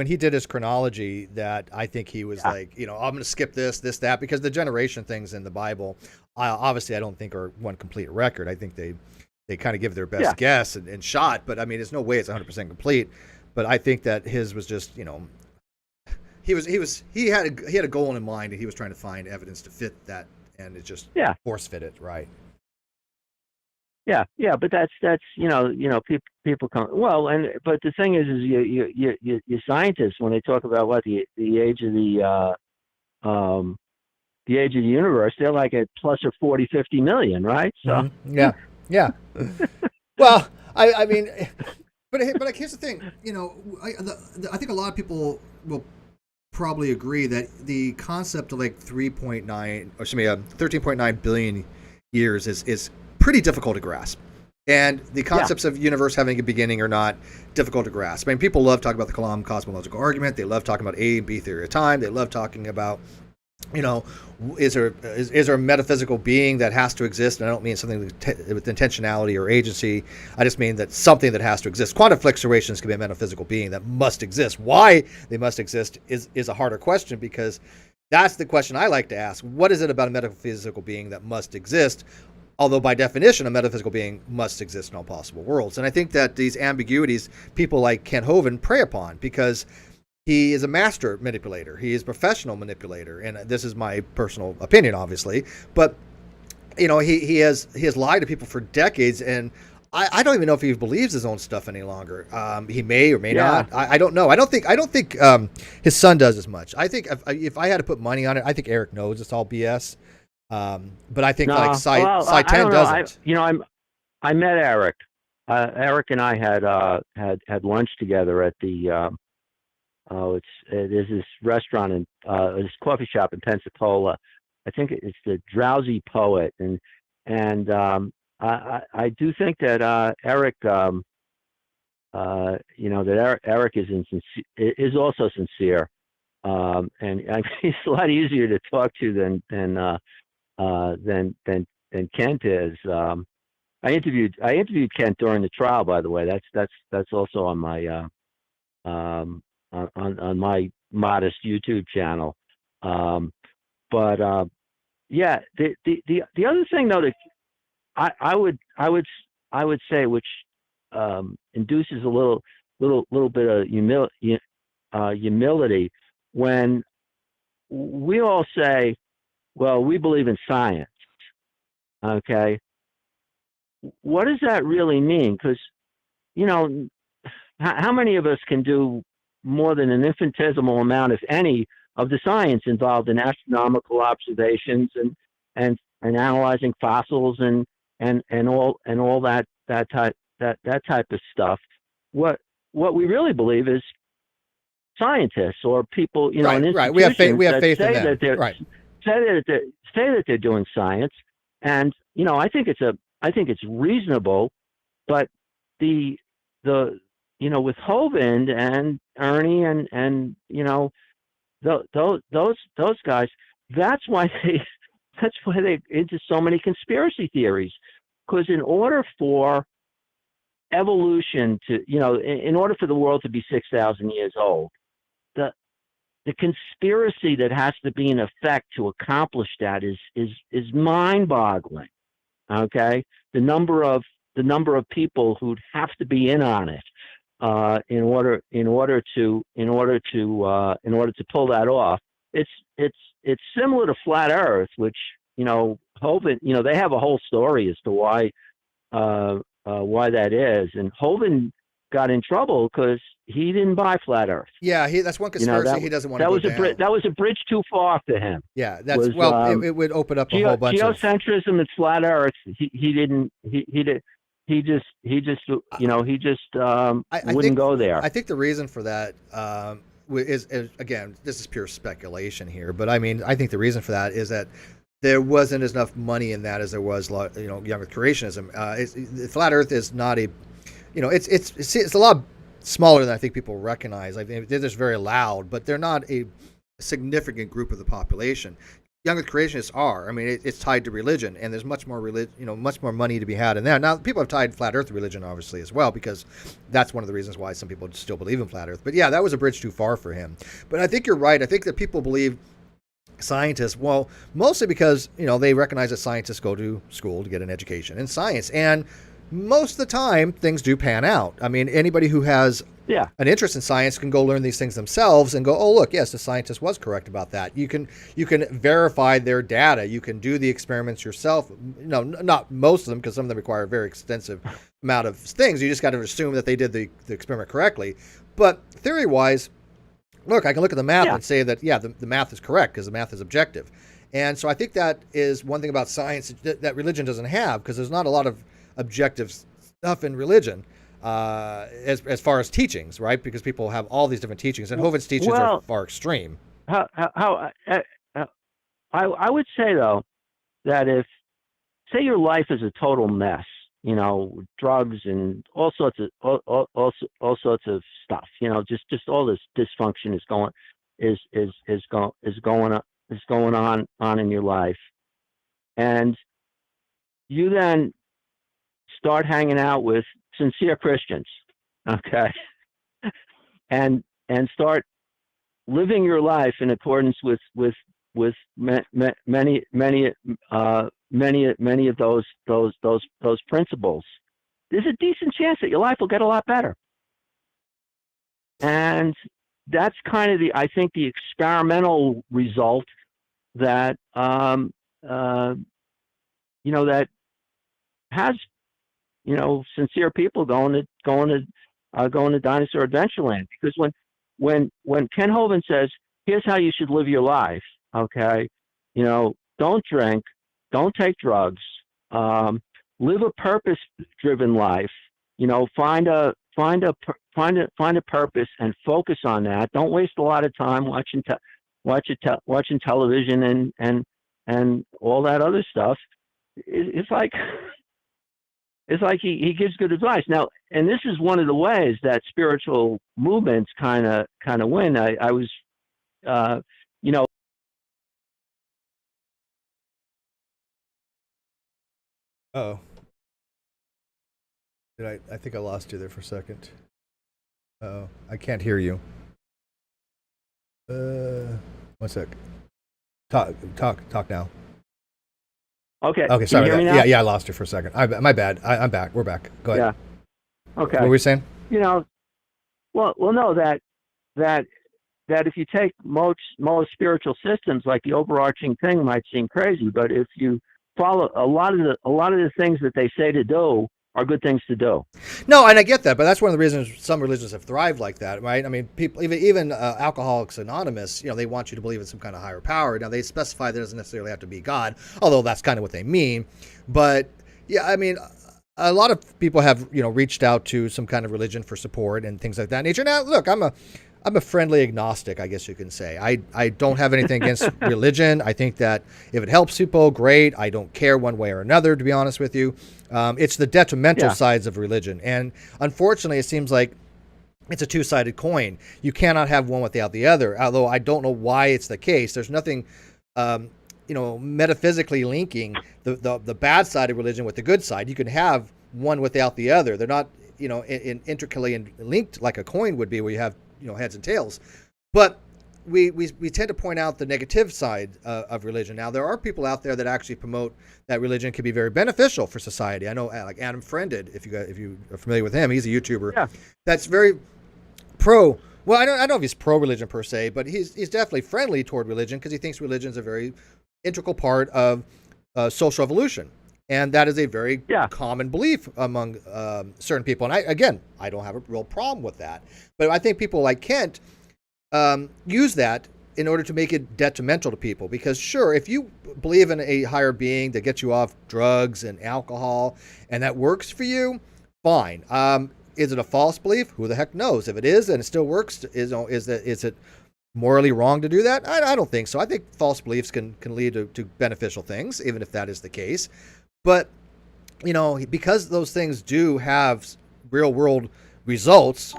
he did his chronology. That I think he was yeah, like, I'm going to skip this, that, because the generation things in the Bible, obviously, I don't think are one complete record. I think they kind of give their yeah, best guess and shot, but I mean, there's no way it's 100% complete. But I think that his was just, he had a goal in mind, and he was trying to find evidence to fit that, and it just yeah. force fit it right. Yeah, yeah, but that's people come but the thing is you scientists, when they talk about what the age of the age of the universe, they're like at plus or 40, 50 million, right? So Yeah, yeah. Well, I mean, but here's the thing. I think a lot of people will probably agree that the concept of like 13.9 billion years is pretty difficult to grasp. And the yeah, concepts of universe having a beginning are not difficult to grasp. I mean, people love talking about the Kalam cosmological argument. They love talking about A and B theory of time. They love talking about, is there a metaphysical being that has to exist? And I don't mean something with intentionality or agency. I just mean that something that has to exist. Quantum fluctuations can be a metaphysical being that must exist. Why they must exist is a harder question, because that's the question I like to ask. What is it about a metaphysical being that must exist? Although by definition, a metaphysical being must exist in all possible worlds. And I think that these ambiguities, people like Kent Hovind prey upon, because he is a master manipulator. He is a professional manipulator. And this is my personal opinion, obviously. But, he has lied to people for decades. And I don't even know if he believes his own stuff any longer. He may or may yeah. not. I don't know. I don't think his son does as much. I think if I had to put money on it, I think Eric knows it's all BS. But I think No, like well, I 10 don't know. doesn't. I met Eric. Eric and I had lunch together at the there's this restaurant in this coffee shop in Pensacola. I think it's the Drowsy Poet, and I do think that Eric Eric is also sincere, and he's a lot easier to talk to than Kent is. I interviewed Kent during the trial, by the way. That's also on my on my modest YouTube channel. But yeah, the other thing though that I would say, which induces a little bit of humility, when we all say, well, we believe in science. Okay, what does that really mean? Because how many of us can do more than an infinitesimal amount, if any, of the science involved in astronomical observations and analyzing fossils and all that type of stuff? What we really believe is scientists or people, in Right. institutions We have faith. We have that faith in say them. that they're Right. say that they're doing science, and I think it's reasonable, but the with Hovind and Ernie and those guys, that's why they into so many conspiracy theories, because in order for evolution to in order for the world to be 6,000 years old, the conspiracy that has to be in effect to accomplish that is mind-boggling. Okay, the number of people who'd have to be in on it in order to pull that off. It's similar to flat Earth, which Hovind, they have a whole story as to why that is, and Hovind got in trouble because he didn't buy flat Earth. Yeah, that's one conspiracy he doesn't want to go down. That was a bridge too far for him. Yeah, it would open up a whole bunch of geocentrism and flat Earth. He did. wouldn't think go there. I think the reason for that is again, this is pure speculation here, but I mean, I think the reason for that is that there wasn't as enough money in that as there was, young with creationism. The flat Earth is not a, it's a lot smaller than I think people recognize. I mean, they're just very loud, but they're not a significant group of the population. Young Earth creationists are. I mean, it's tied to religion, and there's much more much more money to be had in there. Now, people have tied flat Earth to religion, obviously, as well, because that's one of the reasons why some people still believe in flat Earth. But yeah, that was a bridge too far for him. But I think you're right. I think that people believe scientists, well, mostly because they recognize that scientists go to school to get an education in science, and most of the time things do pan out. I mean, anybody who has an interest in science can go learn these things themselves and go, oh, look, yes, the scientist was correct about that. You can verify their data. You can do the experiments yourself. Not most of them, because some of them require a very extensive amount of things. You just got to assume that they did the experiment correctly. But theory-wise, look, I can look at the math and say that, the math is correct because the math is objective. And so I think that is one thing about science that religion doesn't have, because there's not a lot of objective stuff in religion. As far as teachings, right? Because people have all these different teachings, and Hovind's teachings are far extreme. I would say, though, that if, say, your life is a total mess, drugs and all sorts of stuff, just all this dysfunction is going on in your life, and you then start hanging out with sincere Christians, okay, and start living your life in accordance with many of those principles. There's a decent chance that your life will get a lot better, and that's kind of I think the experimental result that that has sincere people going to Dinosaur Adventureland. Because when Ken Hovind says, here's how you should live your life, okay, don't drink, don't take drugs, live a purpose-driven life, find a purpose and focus on that. Don't waste a lot of time watching television and all that other stuff. It's like he gives good advice. Now, and this is one of the ways that spiritual movements kind of win. I was, Oh, I think I lost you there for a second. Oh, I can't hear you. 1 sec. Talk now. Okay. Okay, sorry. Can you hear me now? Yeah, I lost you for a second. My bad. I'm back. We're back. Go ahead. Yeah. Okay. What were we saying? No, that if you take most spiritual systems, like the overarching thing might seem crazy, but if you follow a lot of the things that they say to do are good things to do. No, and I get that, but that's one of the reasons some religions have thrived like that, right? I mean, people, even Alcoholics Anonymous, they want you to believe in some kind of higher power. Now, they specify that it doesn't necessarily have to be God, although that's kind of what they mean. But yeah, I mean, a lot of people have reached out to some kind of religion for support and things like that nature. Now, look, I'm a friendly agnostic, I guess you can say. I don't have anything against religion. I think that if it helps people, great. I don't care one way or another, to be honest with you. It's the detrimental sides of religion. And unfortunately, it seems like it's a two-sided coin. You cannot have one without the other, although I don't know why it's the case. There's nothing, metaphysically linking the bad side of religion with the good side. You can have one without the other. They're not, intricately linked like a coin would be, where you have heads and tails. But we tend to point out the negative side of religion. Now, there are people out there that actually promote that religion can be very beneficial for society. I know, like Adam Friended, if you are familiar with him, he's a YouTuber that's very pro. Well, I don't know if he's pro religion per se, but he's definitely friendly toward religion, because he thinks religion is a very integral part of social evolution. And that is a very common belief among certain people. And I don't have a real problem with that. But I think people like Kent use that in order to make it detrimental to people. Because sure, if you believe in a higher being that gets you off drugs and alcohol and that works for you, fine. Is it a false belief? Who the heck knows? If it is and it still works, is it morally wrong to do that? I don't think so. I think false beliefs can lead to beneficial things, even if that is the case. But, because those things do have real world results,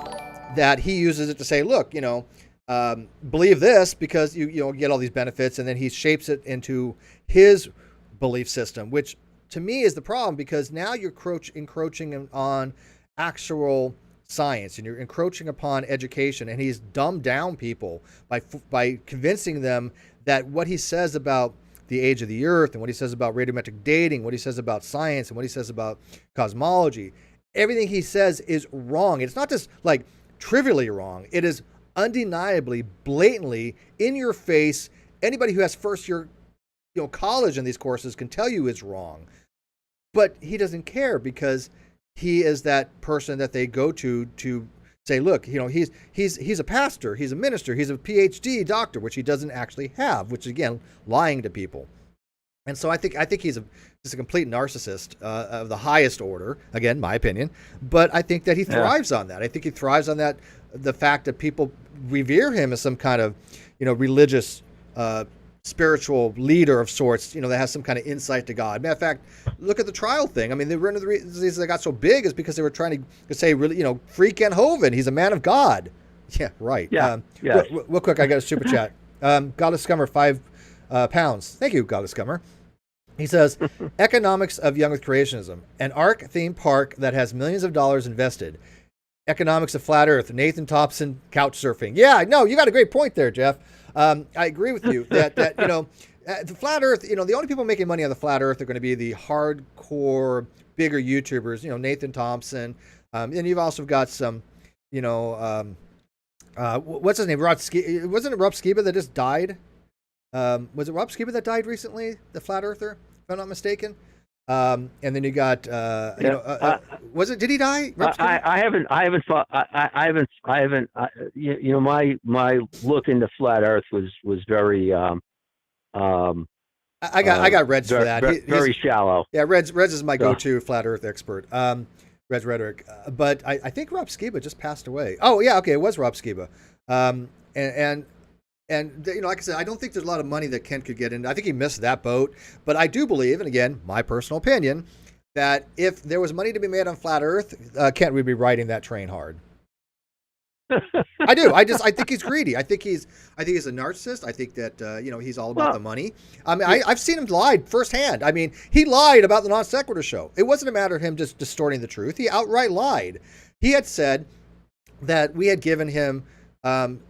that he uses it to say, look, believe this because you get all these benefits, and then he shapes it into his belief system, which to me is the problem, because now you're encroaching on actual science, and you're encroaching upon education, and he's dumbed down people by convincing them that what he says about the age of the earth and what he says about radiometric dating, what he says about science and what he says about cosmology, everything he says is wrong. It's not just like trivially wrong. It is undeniably, blatantly in your face. Anybody who has first year college in these courses can tell you it's wrong. But he doesn't care, because he is that person that they go to say, look, he's a pastor, he's a minister, he's a PhD doctor, which he doesn't actually have, which is, again, lying to people. And so I think he's just a complete narcissist of the highest order. Again, my opinion, but I think that he thrives on that. I think he thrives on that, the fact that people revere him as some kind of, religious, spiritual leader of sorts, that has some kind of insight to God. Matter of fact, look at the trial thing. I mean, one of the reasons they got so big is because they were trying to say, really, freak and Hovind, he's a man of God. Yeah, right. Yeah. Real quick, I got a super chat. Goddess Scummer, £5. Thank you, Goddess Scummer. He says, economics of Young with Creationism, an ARC theme park that has millions of dollars invested. Economics of Flat Earth, Nathan Thompson, couch surfing. Yeah, no, you got a great point there, Jeff. I agree with you that the Flat Earth, the only people making money on the Flat Earth are going to be the hardcore, bigger YouTubers, Nathan Thompson. And you've also got some, what's his name? Wasn't it Rob Skiba that just died? Was it Rob Skiba that died recently? The Flat Earther, if I'm not mistaken. And then you got, did he die? I haven't, my look into Flat Earth was very, I got Reds for that. Very shallow. Yeah. Reds is my go-to Flat Earth expert. Reds Rhetoric. But I think Rob Skiba just passed away. Oh yeah. Okay. It was Rob Skiba. And like I said, I don't think there's a lot of money that Kent could get in. I think he missed that boat. But I do believe, and again, my personal opinion, that if there was money to be made on Flat Earth, Kent would be riding that train hard. I do. I think he's greedy. I think he's a narcissist. I think that he's all about the money. I mean, I've seen him lie firsthand. I mean, he lied about the Non Sequitur show. It wasn't a matter of him just distorting the truth. He outright lied. He had said that we had given him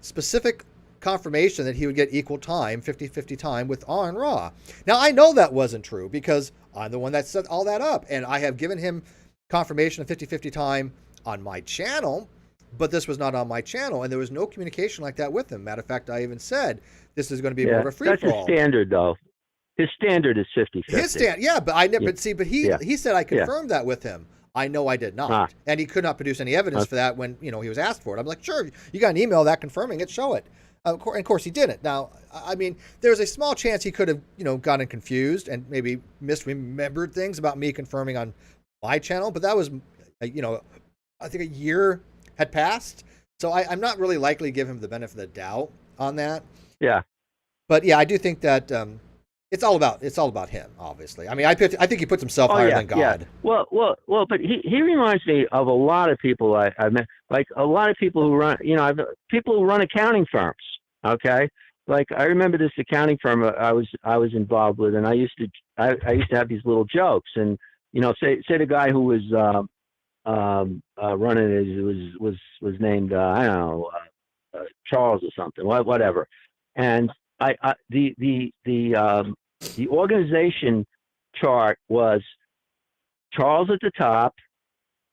specific confirmation that he would get equal time, 50-50 time with On Ra. Now, I know that wasn't true because I'm the one that set all that up, and I have given him confirmation of 50-50 time on my channel, but this was not on my channel, and there was no communication like that with him. Matter of fact, I even said this is going to be more of a free-for-all. That's his standard, though. His standard is 50-50. But I never But he said I confirmed that with him. I know I did not, and he could not produce any evidence for that when he was asked for it. I'm like, sure, you got an email that confirming it, show it. Of course, he didn't. Now, I mean, there's a small chance he could have, gotten confused and maybe misremembered things about me confirming on my channel. But that was, I think a year had passed, so I'm not really likely to give him the benefit of the doubt on that. Yeah. But yeah, I do think that it's all about him. Obviously, I mean, I think he puts himself higher than God. Yeah. Well, but he reminds me of a lot of people I met, like a lot of people who run, people who run accounting firms. Okay, like I remember this accounting firm I was involved with, and I used to have these little jokes, and say the guy who was running it was named I don't know Charles or something, whatever, and the organization chart was Charles at the top,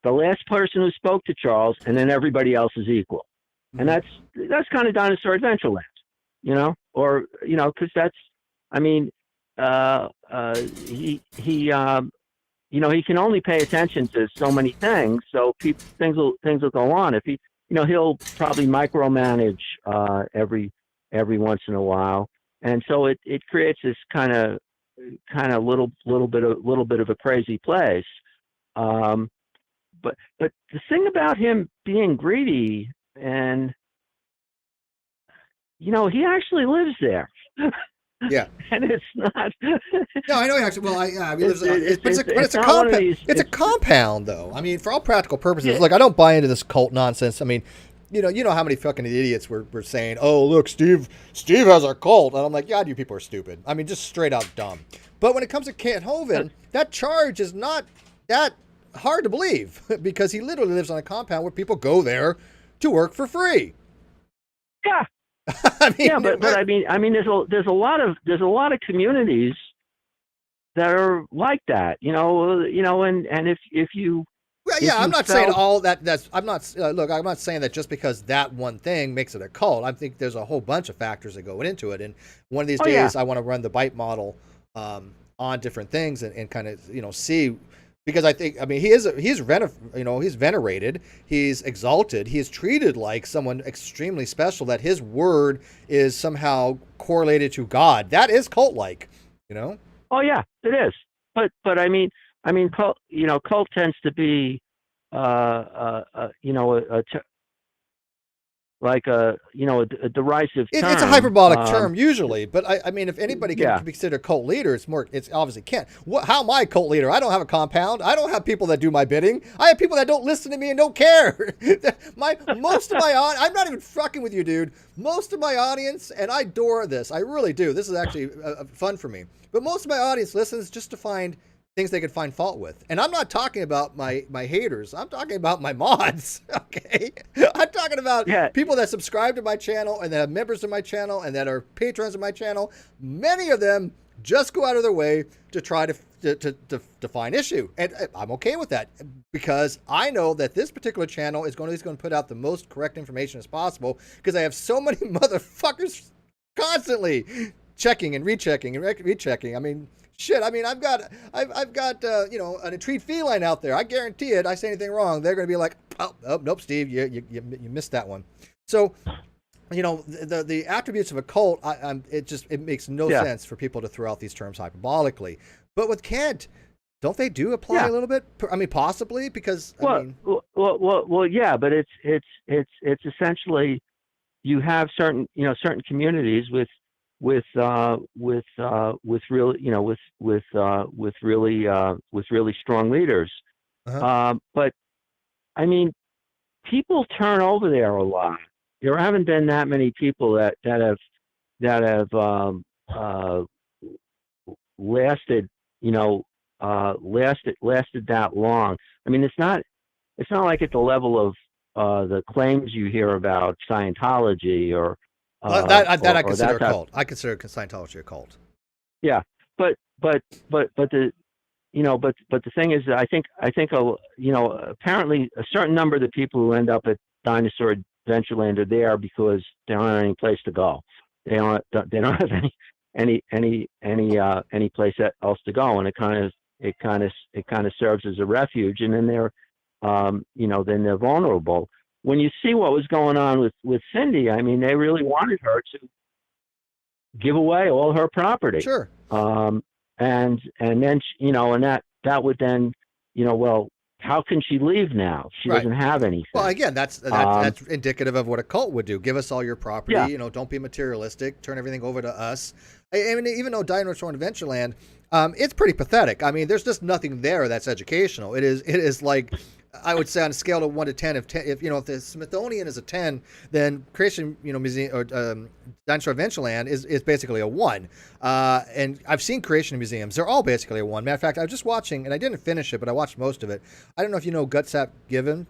the last person who spoke to Charles, and then everybody else is equal. And that's kind of Dinosaur Adventureland, because that's, I mean, he can only pay attention to so many things, so things will go on. If he'll probably micromanage every every once in a while, and so it creates this kind of little bit of a crazy place. But the thing about him being greedy, and he actually lives there. Yeah. And it's not. No, I know he actually. Well, he lives. But it's a not one of compound. these- It's a compound, though. I mean, for all practical purposes, Yeah. look, I don't buy into this cult nonsense. I mean, you know how many fucking idiots were saying, "Oh, look, Steve has a cult," and I'm like, "God, you people are stupid." I mean, just straight out dumb. But when it comes to Kent Hovind, that charge is not that hard to believe because he literally lives on a compound where people go there to work for free. Yeah. I mean, Yeah, but I mean, there's a lot of communities that are like that, and if you. Well, if yeah, I'm you not felt- saying all that. I'm not. Look, I'm not saying that just because that one thing makes it a cult. I think there's a whole bunch of factors that go into it. And one of these days, I want to run the bite model on different things and kind of see, because I mean he's venerated, he's exalted, he is treated like someone extremely special. That his word is somehow correlated to God. That is cult-like, Oh yeah, it is. But I mean, cult tends to be, like a derisive term. It's a hyperbolic term usually, but I mean, if anybody can Yeah. be considered a cult leader, it's obviously Kent. How am I a cult leader? I don't have a compound. I don't have people that do my bidding. I have people that don't listen to me and don't care. Most of my I'm not even fucking with you, dude. Most of my audience, and I adore this, I really do. This is actually fun for me. But most of my audience listens just to find things they could find fault with. And I'm not talking about my haters. I'm talking about my mods, okay? I'm talking about people that subscribe to my channel and that have members of my channel and that are patrons of my channel. Many of them just go out of their way to try to find issue. And I'm okay with that because I know that this particular channel is going to put out the most correct information as possible because I have so many motherfuckers constantly checking and rechecking and rechecking. I mean, shit. I mean, I've got an treat feline out there. I guarantee it. I say anything wrong, they're going to be like, oh nope, Steve, you missed that one. So, the attributes of a cult, it makes no sense for people to throw out these terms hyperbolically. But with Kent, don't they apply a little bit? I mean, possibly because yeah, but it's essentially you have certain communities with really strong leaders. But I mean, people turn over there a lot. There haven't been that many people that have lasted that long. I mean, it's not like at the level of the claims you hear about Scientology or that I consider a cult. I consider Scientology a cult. Yeah, but the the thing is, I think apparently a certain number of the people who end up at Dinosaur Adventureland are there because they don't have any place to go. They don't have any place else to go, and it kind of serves as a refuge. And then then they're vulnerable. When you see what was going on with Cindy, I mean, they really wanted her to give away all her property. Sure. And then and that would then, well, how can she leave now? She doesn't have anything. Well, again, that's indicative of what a cult would do. Give us all your property. Yeah. Don't be materialistic. Turn everything over to us. I mean, even though Dinosaur Adventureland, it's pretty pathetic. I mean, there's just nothing there that's educational. It is like, I would say on a scale of 1 to 10, if the Smithsonian is a 10, then Creation Museum or Dinosaur Adventureland is basically a 1. And I've seen Creation Museums; they're all basically a 1. Matter of fact, I was just watching, and I didn't finish it, but I watched most of it. I don't know if you know Gutsap Given.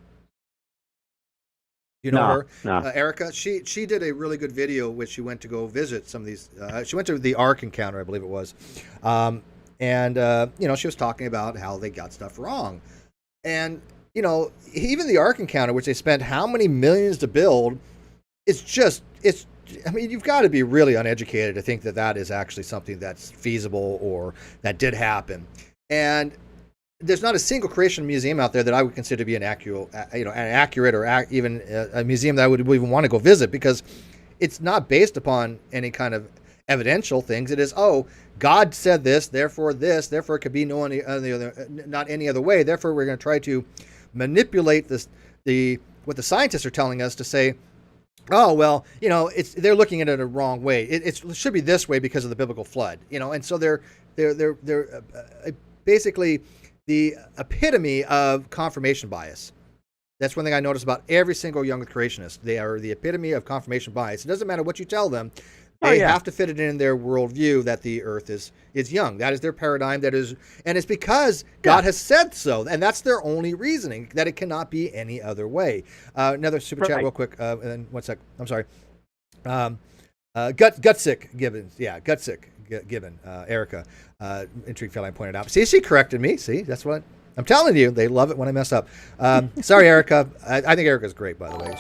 You know her? No. Erica. She did a really good video which she went to go visit some of these. She went to the Ark Encounter, I believe it was, and she was talking about how they got stuff wrong, and even the Ark Encounter, which they spent how many millions to build, I mean, you've got to be really uneducated to think that is actually something that's feasible or that did happen. And there's not a single Creation museum out there that I would consider to be an accurate or even a museum that I would even want to go visit, because it's not based upon any kind of evidential things. It is, oh, God said this, therefore it could be no any other, not any other way. Therefore, we're going to try to manipulate what the scientists are telling us to say, oh, well, they're looking at it a wrong way. It should be this way because of the biblical flood, and so they're basically the epitome of confirmation bias. That's one thing I notice about every single young creationist. They are the epitome of confirmation bias. It doesn't matter what you tell them. They have to fit it in their worldview that the earth is young. That is their paradigm. And it's because God has said so. And that's their only reasoning, that it cannot be any other way. Another super chat real quick. And then 1 sec. I'm sorry. Gutsick Gibbon. Yeah, Gutsick Gibbon. Erica. Intrigue Feline pointed out. See, she corrected me. See, that's what I'm telling you. They love it when I mess up. Sorry, Erica. I think Erica's great, by the way.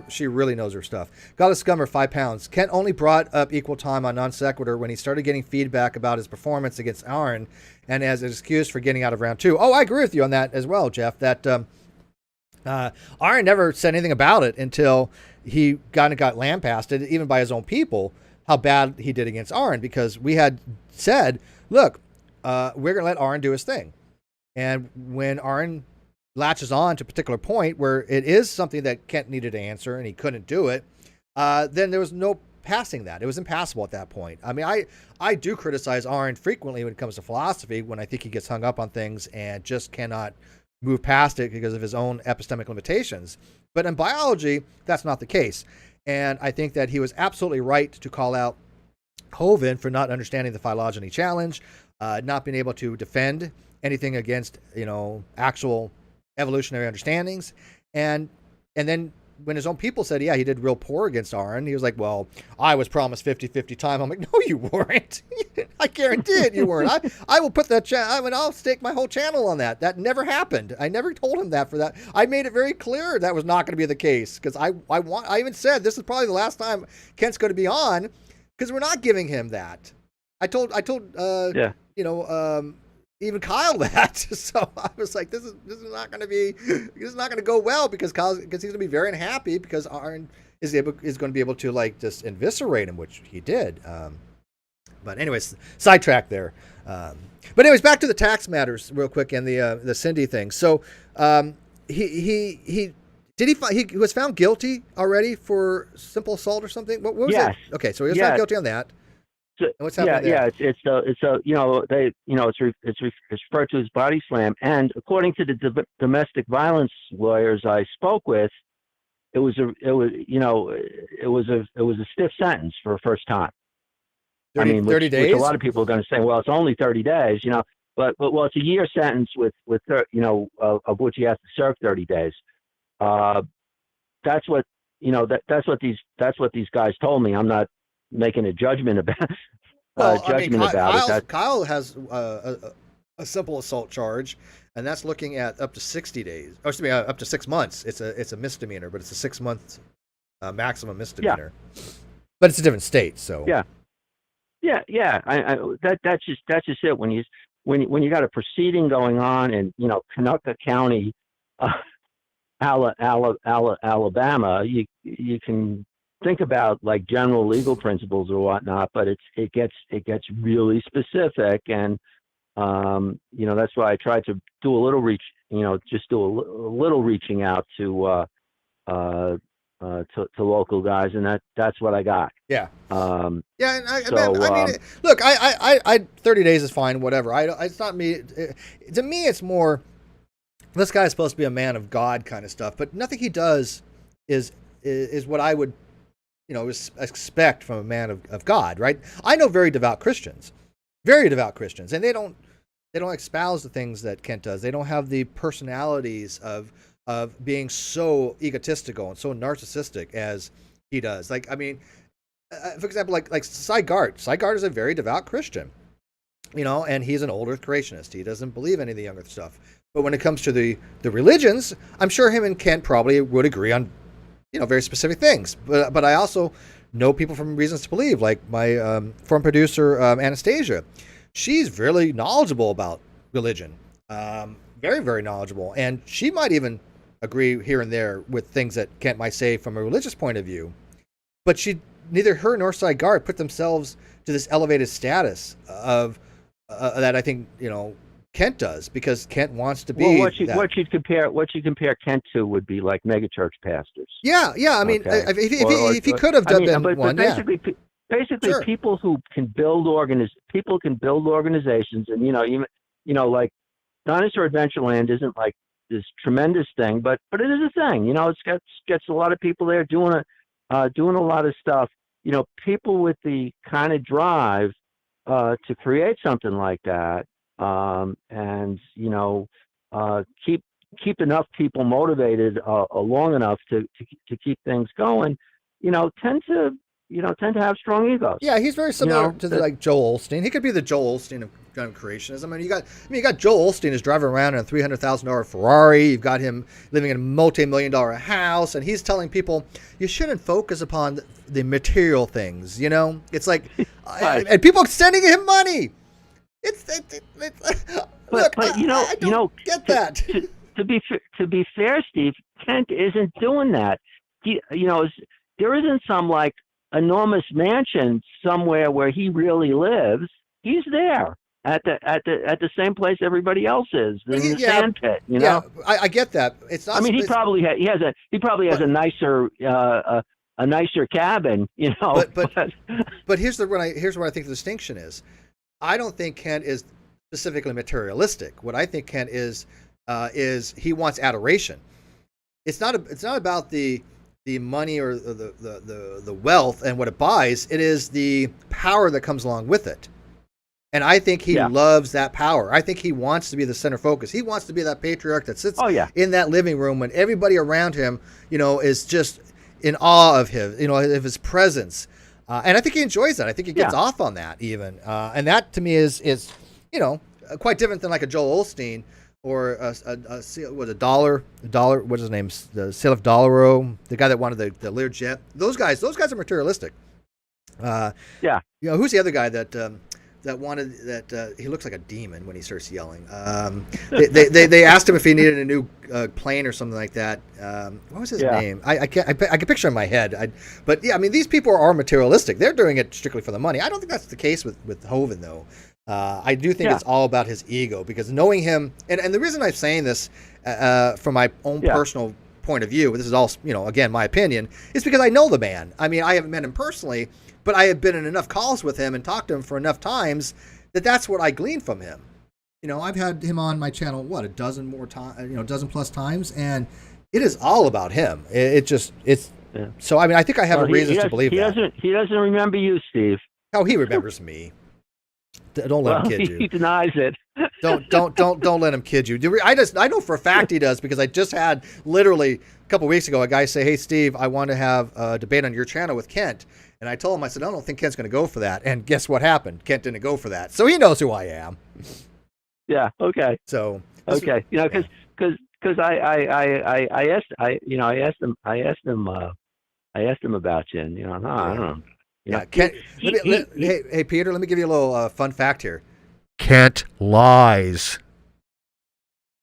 She really knows her stuff. Godless Scummer, 5 pounds. Kent only brought up equal time on non sequitur when he started getting feedback about his performance against Aaron, and as an excuse for getting out of round 2. Oh, I agree with you on that as well, Jeff. That Aaron never said anything about it until he got lambasted, even by his own people, how bad he did against Aaron, because we had said, look, we're going to let Aaron do his thing. And when Aaron latches on to a particular point where it is something that Kent needed to answer and he couldn't do it, then there was no passing that. It was impassable at that point. I mean, I do criticize Aaron frequently when it comes to philosophy, when I think he gets hung up on things and just cannot move past it because of his own epistemic limitations. But in biology, that's not the case. And I think that he was absolutely right to call out Hovind for not understanding the phylogeny challenge, not being able to defend anything against, actual evolutionary understandings. And then when his own people said, yeah, he did real poor against Aaron, he was like, well, I was promised 50-50 time. I'm like, no, you weren't. I guarantee it, you weren't. I will put that I'll stake my whole channel on that. That never happened. I never told him that for that. I made it very clear that was not going to be the case, because I even said this is probably the last time Kent's going to be on, because we're not giving him that. I told even Kyle that. So I was like, this is not going to go well, because he's going to be very unhappy because Aaron is going to be able to just eviscerate him, which he did. But anyways, sidetrack there. But anyways, back to the tax matters real quick and the Cindy thing. So he was found guilty already for simple assault or something. What was it? Okay, so he was found guilty on that. What's happening there? It's referred to as body slam, and according to the domestic violence lawyers I spoke with, it was a stiff sentence for a first time. 30 days. Which a lot of people are going to say, well, it's only 30 days, but it's a year sentence with of which he has to serve 30 days. That's what these guys told me. I'm not making a judgment about it. Kyle has a simple assault charge, and that's looking at up to 60 days. Or excuse me, up to 6 months. It's a misdemeanor, but it's a 6 month maximum misdemeanor. Yeah. But it's a different state, so yeah. That's just it. When you got a proceeding going on in Canoga County, Alabama, you can think about general legal principles or whatnot, but it gets really specific, and that's why I tried to do a little little reaching out to local guys, and that's what I got. Yeah. Look, I 30 days is fine, whatever. It's not me. To me, it's more, this guy is supposed to be a man of God kind of stuff, but nothing he does is what I would expect from a man of God, right? I know very devout Christians, and they don't espouse the things that Kent does. They don't have the personalities of being so egotistical and so narcissistic as he does. For example, like Cy Gart. Cy Gart is a very devout Christian, and he's an older creationist. He doesn't believe any of the younger stuff. But when it comes to the religions, I'm sure him and Kent probably would agree on very specific things. But I also know people from Reasons to Believe, like my forum producer, Anastasia. She's really knowledgeable about religion. Very, very knowledgeable. And she might even agree here and there with things that Kent might say from a religious point of view. But she neither her nor Sagard put themselves to this elevated status of that I think Kent does, because Kent wants to be. Well, what you'd compare Kent to would be like megachurch pastors. Yeah. I mean, Okay. if he could have been but one, basically, Sure. people who can build organizations, and like Dinosaur Adventureland isn't like this tremendous thing, but it is a thing. It's gets a lot of people there doing a lot of stuff. People with the kind of drive to create something like that, and keep enough people motivated long enough to keep things going, tend to have strong egos. Yeah, he's very similar to like Joel Osteen. He could be the Joel Osteen of creationism. I mean, you got Joel Osteen is driving around in a $300,000 Ferrari. You've got him living in a multi-million-dollar house, and he's telling people you shouldn't focus upon the material things. It's like, Right. and people sending him money. Look, but I don't get that. To be fair, Steve, Kent isn't doing that. There isn't some like enormous mansion somewhere where he really lives. He's there at the same place everybody else is, in the sand pit. Yeah, I get that. It's not. I mean, he probably has a nicer cabin. But here's where I think the distinction is. I don't think Kent is specifically materialistic. What I think Kent is he wants adoration. It's not about the money or the wealth and what it buys. It is the power that comes along with it. And I think he loves that power. I think he wants to be the center focus. He wants to be that patriarch that sits in that living room when everybody around him, is just in awe of him, of his presence. And I think he enjoys that. I think he gets off on that even. And that to me is quite different than like a Joel Osteen or a dollar, what's his name? The Sale of Dollaro, the guy that wanted the Learjet. Those guys are materialistic. Who's the other guy that wanted that? He looks like a demon when he starts yelling. They asked him if he needed a new plane or something like that. What was his name? I can picture in my head. But I mean, these people are materialistic. They're doing it strictly for the money. I don't think that's the case with Hovind though. I do think it's all about his ego, because knowing him, and the reason I'm saying this from my own personal point of view, this is all again my opinion, is because I know the man. I mean, I haven't met him personally, but I have been in enough calls with him and talked to him for enough times that's what I glean from him. I've had him on my channel a dozen plus times, and it is all about him. So I mean, I think I have reasons to believe that. He doesn't remember you, Steve. Oh, he remembers me. Don't let him kid you. He denies it. Don't let him kid you. I know for a fact he does, because I just had literally a couple weeks ago a guy say, "Hey Steve, I want to have a debate on your channel with Kent." And I told him, I said, "I don't think Kent's going to go for that." And guess what happened? Kent didn't go for that. So he knows who I am. Yeah. Okay. So okay, because I asked him about you, and I don't know. Kent. Hey Peter, let me give you a little fun fact here. Kent lies.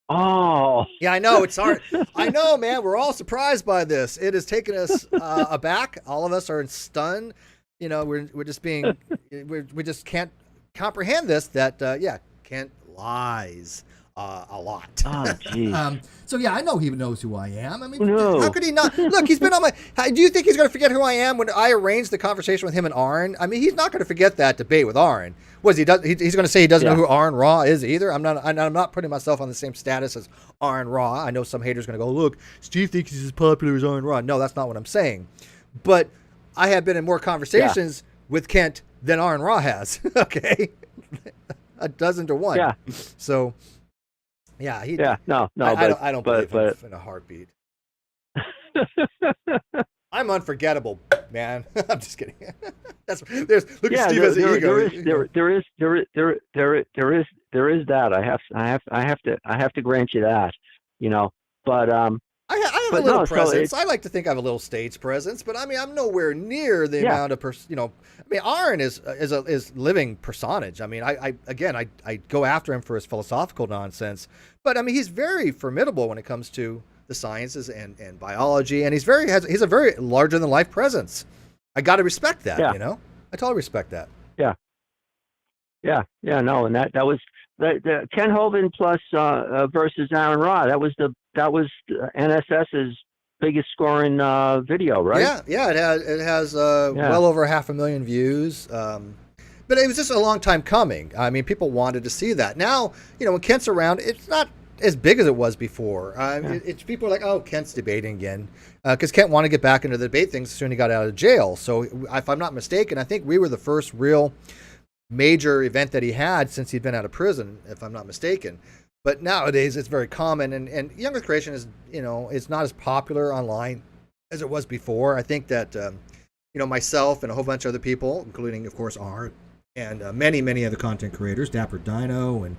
Oh. Yeah, I know. It's hard. I know, man. We're all surprised by this. It has taken us aback. All of us are stunned. We're just being, we just can't comprehend this. That Kent lies a lot. Oh, geez. So yeah, I know he knows who I am. I mean, how could he not? Look, he's been on my. Do you think he's going to forget who I am when I arranged the conversation with him and Arn? I mean, he's not going to forget that debate with Arn. He's going to say he doesn't know who Arn Ra is either. I'm not putting myself on the same status as Arn Ra. I know some haters are going to go, look, Steve thinks he's as popular as Arn Ra. No, that's not what I'm saying. But I have been in more conversations with Kent than Arn Ra has. Okay, a dozen to one. Yeah. So. Yeah, I don't believe him in a heartbeat. I'm unforgettable, man. I'm just kidding. Look at Steve as an ego. There is that. I have to grant you that. But I have a little presence. I like to think I have a little stage presence, but I mean, I'm nowhere near the amount of I mean, Arn is living personage. I mean, I go after him for his philosophical nonsense, but I mean, he's very formidable when it comes to the sciences and biology, and he's a very larger than life presence. I got to respect that. Yeah. You know, I totally respect that. Yeah. No, and that was the Ken Hovind plus versus Aaron Ra. That was NSS's biggest scoring video, right? Yeah. It has well over 500,000 views. But it was just a long time coming. I mean, people wanted to see that. Now, you know, when Kent's around, it's not as big as it was before. It's people are like, oh, Kent's debating again, because Kent wanted to get back into the debate things as soon as he got out of jail. So, if I'm not mistaken, I think we were the first real major event that he had since he'd been out of prison, if I'm not mistaken. But nowadays, it's very common, and Young Earth Creation is, you know, it's not as popular online as it was before. I think that, you know, myself and a whole bunch of other people, including, of course, Art and many other content creators, Dapper Dino and,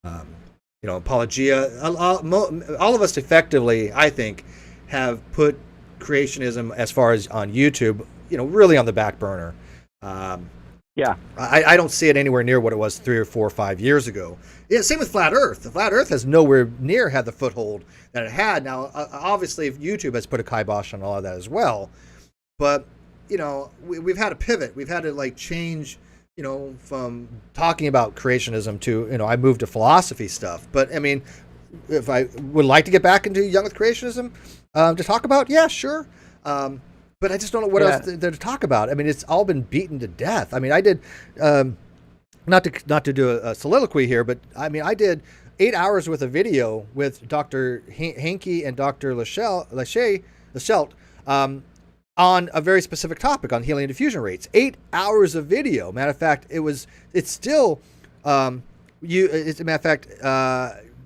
you know, Apologia, all of us effectively, I think, have put creationism, as far as on YouTube, you know, really on the back burner. Yeah. I don't see it anywhere near what it was 3 or 4 or 5 years ago. Yeah, same with Flat Earth. The Flat Earth has nowhere near had the foothold that it had. Now, obviously, YouTube has put a kibosh on all of that as well. But, you know, we've had to pivot. We've had to, like, change, you know, from talking about creationism to, you know, I moved to philosophy stuff. But, I mean, if I would like to get back into Young Earth Creationism to talk about, yeah, sure. But I just don't know what else there to talk about. I mean, it's all been beaten to death. I mean, I did, not to do a soliloquy here, but I mean, I did 8 hours worth of video with Dr. Henke and Dr. Lachelt on a very specific topic on helium diffusion rates. 8 hours of video. Matter of fact, it's still, as a matter of fact,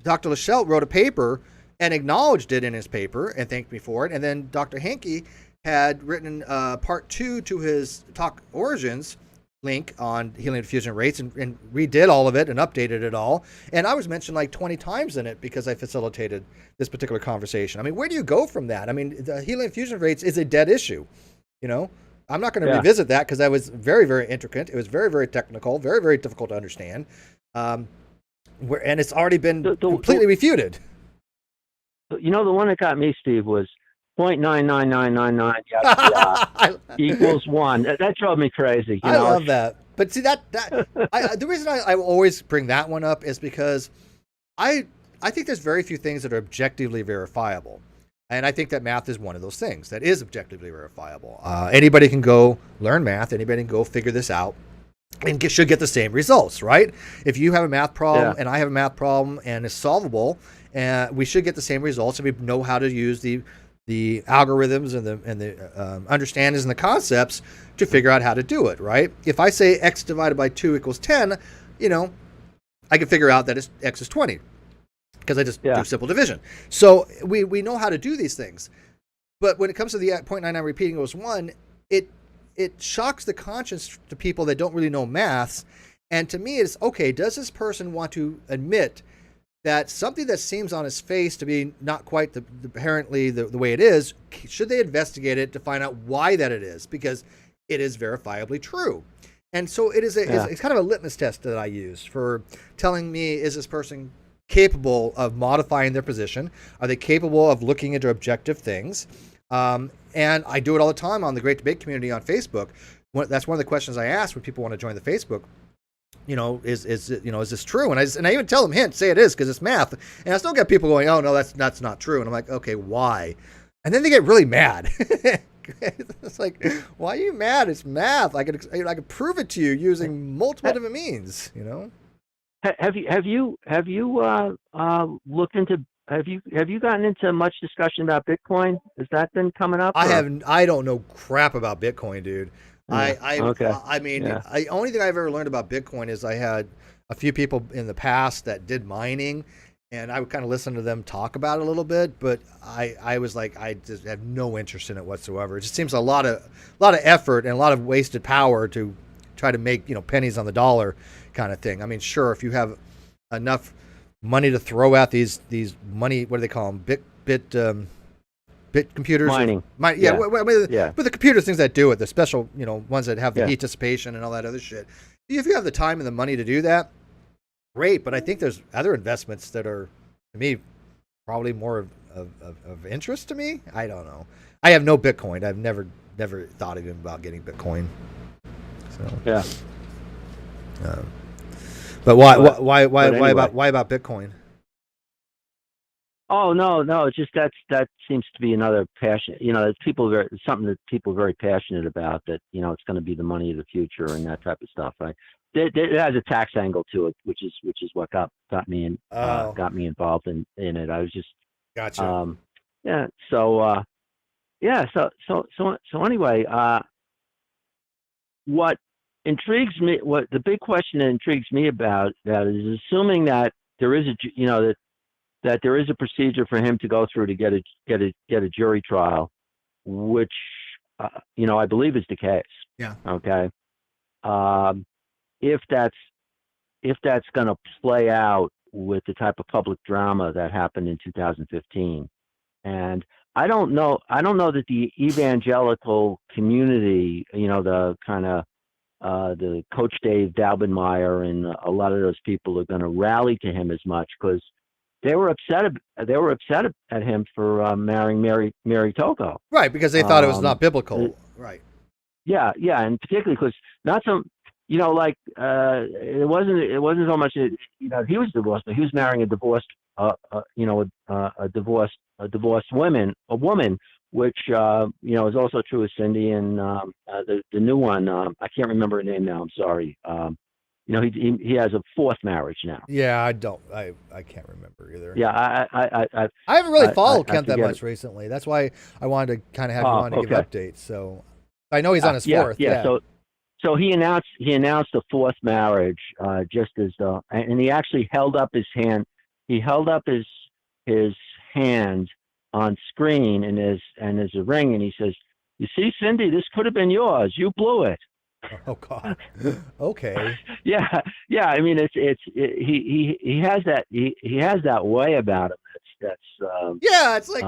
Dr. Lachelt wrote a paper and acknowledged it in his paper and thanked me for it. And then Dr. Henke had written part 2 to his talk Origins link on helium diffusion rates and redid all of it and updated it all. And I was mentioned like 20 times in it because I facilitated this particular conversation. I mean, where do you go from that? I mean, the helium diffusion rates is a dead issue. You know, I'm not going to revisit that because that was very, very intricate. It was very, very technical, very, very difficult to understand. And it's already been completely refuted. You know, the one that got me, Steve, was 0.99999 equals 1. That drove me crazy. You know? Love that. But see, the reason I always bring that one up is because I think there's very few things that are objectively verifiable. And I think that math is one of those things that is objectively verifiable. Anybody can go learn math. Anybody can go figure this out and should get the same results, right? If you have a math problem and I have a math problem and it's solvable, we should get the same results if we know how to use the algorithms and the understandings and the concepts to figure out how to do it, right? If I say x divided by 2 equals 10, you know, I can figure out that x is 20 because I just do simple division. So we know how to do these things. But when it comes to the 0.99 repeating equals 1, it shocks the conscience to people that don't really know maths. And to me, it's, okay, does this person want to admit that something that seems on its face to be not quite apparently the way it is, should they investigate it to find out why that it is? Because it is verifiably true. And so it is it's kind of a litmus test that I use for telling me, is this person capable of modifying their position? Are they capable of looking into objective things? And I do it all the time on the Great Debate community on Facebook. That's one of the questions I ask when people want to join the Facebook. You know, is this true? And I even tell them, say it is because it's math. And I still get people going, oh no, that's not true. And I'm like, okay, why? And then they get really mad. It's like, why are you mad? It's math. I could prove it to you using multiple different means. You know. Have you looked into? Have you gotten into much discussion about Bitcoin? Has that been coming up? I don't know crap about Bitcoin, dude. Okay. I mean, the only thing I've ever learned about Bitcoin is I had a few people in the past that did mining, and I would kind of listen to them talk about it a little bit, but I was like, I just have no interest in it whatsoever. It just seems a lot of effort and a lot of wasted power to try to make, pennies on the dollar kind of thing. I mean, sure, if you have enough money to throw at these money, what do they call them? Bit computers, mining. With the computers, things that do it, the special, ones that have the heat dissipation and all that other shit. If you have the time and the money to do that, great. But I think there's other investments that are, to me, probably more of interest to me. I don't know. I have no Bitcoin. I've never never thought even about getting Bitcoin. So Yeah. But why But- why but anyway. why about Bitcoin? Oh no, it's just that seems to be another passion. It's something that people are very passionate about. That it's going to be the money of the future and that type of stuff. Right? It has a tax angle to it, which is what got me involved in it. I was just Gotcha. yeah. So so anyway, what intrigues me, what the big question that intrigues me about that is assuming that there is that there is a procedure for him to go through to get a jury trial, which I believe is the case. Yeah. Okay. If that's going to play out with the type of public drama that happened in 2015, and I don't know that the evangelical community, the kind of the Coach Dave Daubenmeier and a lot of those people are going to rally to him as much, because they were upset at him for marrying Mary Togo. Right, because they thought it was not biblical. Right. Yeah, and particularly because not some, it wasn't so much he was divorced, but he was marrying a divorced, a divorced woman, which is also true of Cindy and the new one. I can't remember her name now. I'm sorry. He has a fourth marriage now. Yeah, I can't remember either. Yeah, I haven't really followed Kent that much it. recently. That's why I wanted to kind of have you on to give okay. updates. So I know he's on his fourth. Yeah. So he announced a fourth marriage, just as and he actually held up his hand. He held up his hand on screen and there's a ring, and he says, "You see, Cindy, this could have been yours. You blew it." Oh God. Okay. Yeah. I mean, he has that way about him. Yeah, it's like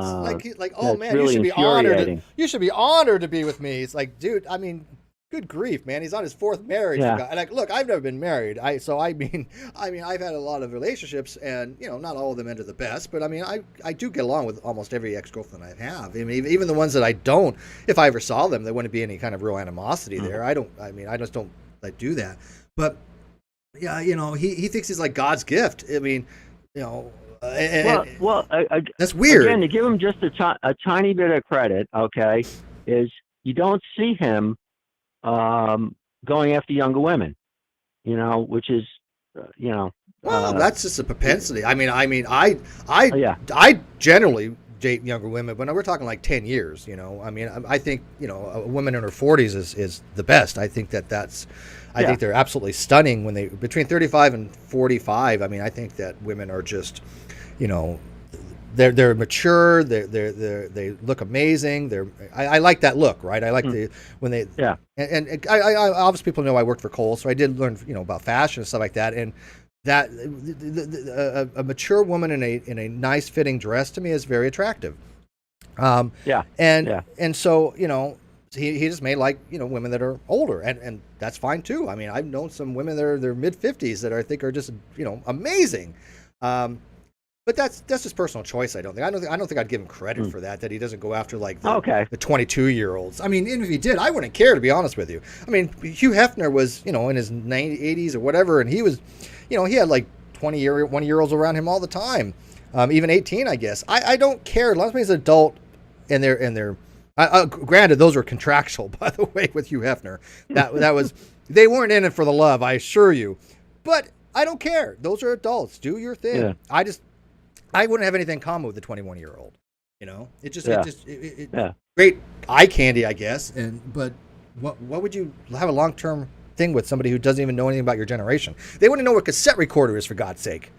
oh man, really you should be honored. infuriating. You should be honored to be with me. It's like, dude, I mean, good grief, man. He's on his fourth marriage. Yeah. And look, I've never been married. I've had a lot of relationships, and not all of them ended the best. But I mean, I do get along with almost every ex-girlfriend I have. I mean, even the ones that I don't. If I ever saw them, there wouldn't be any kind of real animosity there. I just don't do that. But yeah, he thinks he's like God's gift. I mean, that's weird. Again, to give him just a tiny bit of credit, okay, is you don't see him going after younger women, which is, well, that's just a propensity. I generally date younger women, but we're talking like 10 years, I think, a woman in her 40s is the best. I think I think they're absolutely stunning when between 35 and 45. I mean, I think that women are just, they're mature. They look amazing. I like that look, right? I like when they And I obviously people know I worked for Kohl's, so I did learn about fashion and stuff like that. And that a mature woman in a nice fitting dress to me is very attractive. And so he just may like women that are older, and that's fine too. I mean, I've known some women that are their mid-50s that I think are just amazing. But that's just personal choice. I don't think I'd give him credit for that he doesn't go after like the 22-year-olds. I mean, even if he did, I wouldn't care, to be honest with you. I mean, Hugh Hefner was in his 80s or whatever, and he was he had like 21-year-olds around him all the time, even 18, I guess. I don't care as long as he's an adult and they're granted, those were contractual, by the way, with Hugh Hefner. That was they weren't in it for the love, I assure you. But I don't care. Those are adults. Do your thing. Yeah. I wouldn't have anything in common with the 21-year-old. Great eye candy, I guess. But what would you have a long-term thing with somebody who doesn't even know anything about your generation? They wouldn't know what a cassette recorder is, for God's sake.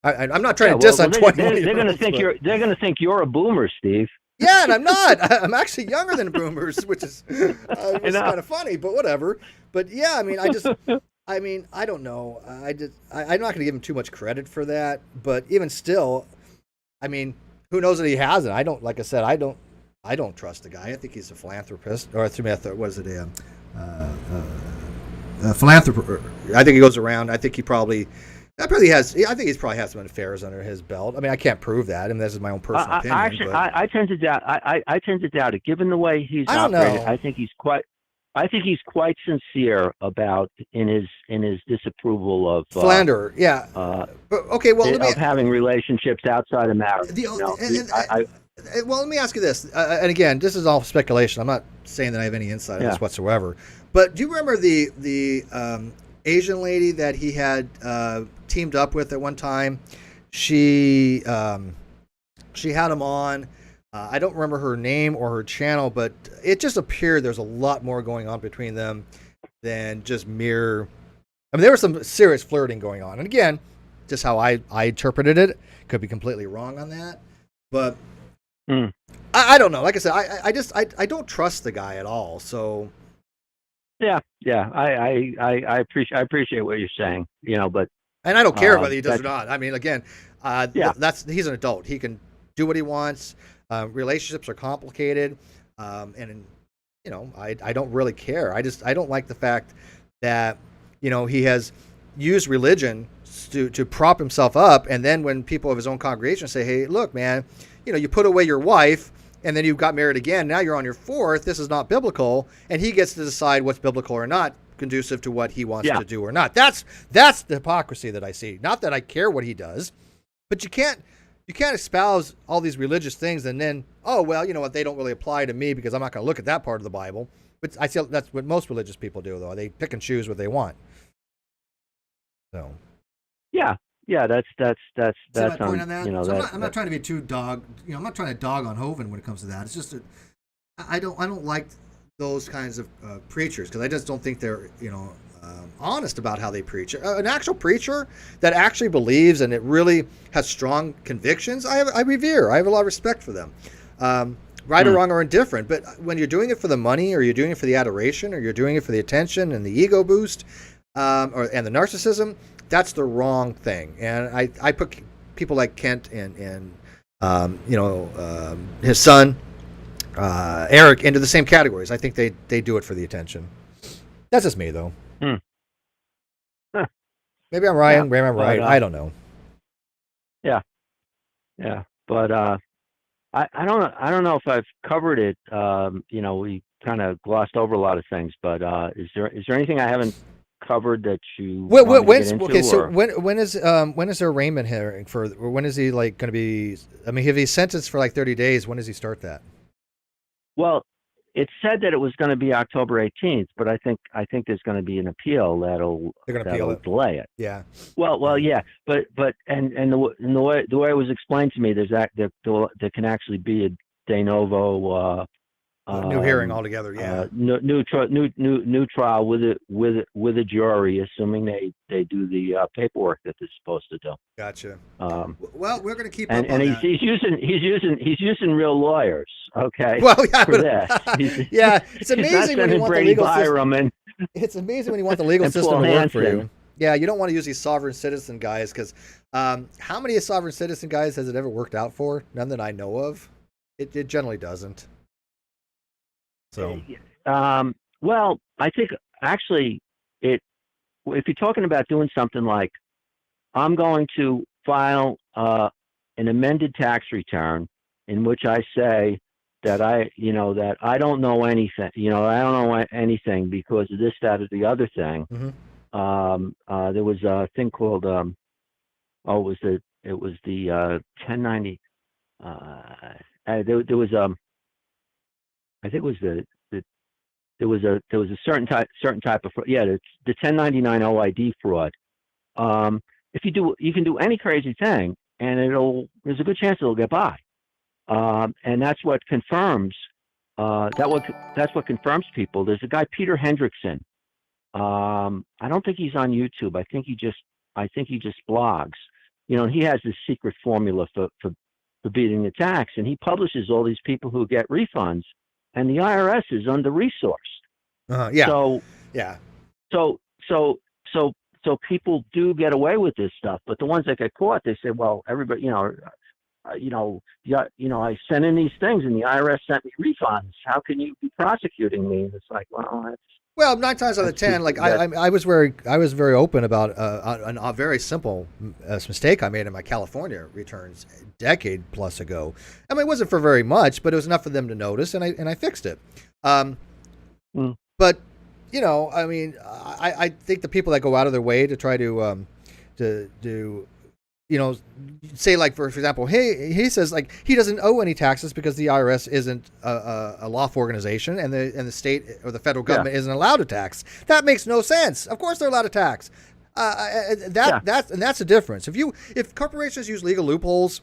I'm not trying to diss on 21-year-olds. They're going to think you're a boomer, Steve. Yeah, and I'm not. I'm actually younger than boomers, which is kind of funny, but whatever. But yeah, I mean, I don't know. I'm not going to give him too much credit for that. But even still, I mean, who knows that he hasn't? I don't. Like I said, I don't trust the guy. I think he's a philanthropist, or what is it? A philanthropist. I think he goes around. I think he probably That probably has. I think he's probably has some affairs under his belt. I mean, I can't prove that. I mean, this is my own personal opinion. Actually, but I tend to doubt. I tend to doubt it. Given the way he's I don't operated, know. I think he's quite sincere about in his disapproval of Philander, yeah. But, okay, well, of having relationships outside of marriage. Well, let me ask you this, and again, this is all speculation. I'm not saying that I have any insight on this whatsoever. But do you remember the Asian lady that he had teamed up with at one time? She had him on. I don't remember her name or her channel, but it just appeared there's a lot more going on between them than just mere. I mean, there was some serious flirting going on, and again, just how I interpreted it, could be completely wrong on that, but I don't know. Like I said, I don't trust the guy at all. So yeah, I appreciate what you're saying, but and I don't care whether he does or not. I mean, again, he's an adult. He can do what he wants. Relationships are complicated, and I don't really care. I don't like the fact that he has used religion to prop himself up, and then when people of his own congregation say, "Hey, look, man, you put away your wife, and then you got married again. Now you're on your fourth. This is not biblical," and he gets to decide what's biblical or not, conducive to what he wants to do or not. That's the hypocrisy that I see. Not that I care what he does, but you can't espouse all these religious things and then, oh, well, you know what, they don't really apply to me because I'm not going to look at that part of the Bible. But I see that's what most religious people do, though. They pick and choose what they want. So. Yeah, that's my point on that. So I'm not trying to be too dog. I'm not trying to dog on Hovind when it comes to that. It's just I don't like those kinds of preachers because I just don't think they're honest about how they preach. An actual preacher that actually believes and it really has strong convictions, I revere. I have a lot of respect for them. Right or wrong or indifferent. But when you're doing it for the money, or you're doing it for the adoration, or you're doing it for the attention and the ego boost, and the narcissism, that's the wrong thing. And I put people like Kent and his son Eric into the same categories. I think they do it for the attention. That's just me, though. Maybe I'm right. Maybe I'm right. I don't know. Yeah, but I don't know if I've covered it. We kind of glossed over a lot of things, but is there anything I haven't covered that you want to get into? Okay, so when is there arraignment hearing for? Or when is he going to be? I mean, if he's sentenced for 30 days, when does he start that? Well, it said that it was going to be October 18th, but I think there's going to be an appeal that'll delay it. Yeah. Well, yeah, but the way it was explained to me, there can actually be a de novo new hearing altogether. Yeah. New trial with a jury, assuming they do the paperwork that they're supposed to do. Gotcha. Well, we're going to keep up and on he's that. he's using real lawyers. Okay. Well, yeah, for this. Yeah, it's amazing when you want the legal system. It's amazing when you want the legal system to work for you. Yeah, you don't want to use these sovereign citizen guys because how many sovereign citizen guys has it ever worked out for? None that I know of. It generally doesn't. So, well, I think actually if you're talking about doing something like, I'm going to file an amended tax return in which I say that I don't know anything, I don't know anything because of this, that, or the other thing. Mm-hmm. There was a thing called, it was the 1090. There was I think it was there was a certain type of fraud. Yeah, the 1099 OID fraud. If you can do any crazy thing, and there's a good chance it'll get by. And that's what confirms that's what confirms people. There's a guy, Peter Hendrickson. I don't think he's on YouTube. I think he just blogs. He has this secret formula for beating the tax, and he publishes all these people who get refunds. And the IRS is under-resourced. Yeah. So yeah. So people do get away with this stuff, but the ones that get caught, they say, well, everybody, I sent in these things and the IRS sent me refunds. How can you be prosecuting me? And it's like, well, that's. Well, 9 times out of 10, like I was very open about a very simple mistake I made in my California returns a decade plus ago. I mean, it wasn't for very much, but it was enough for them to notice, and I fixed it. But I mean, I think the people that go out of their way to try to say, like, for example, he says, like, he doesn't owe any taxes because the IRS isn't a lawful organization, and the state or the federal government isn't allowed to tax. That makes no sense. Of course they're allowed to tax. That's the difference. If corporations use legal loopholes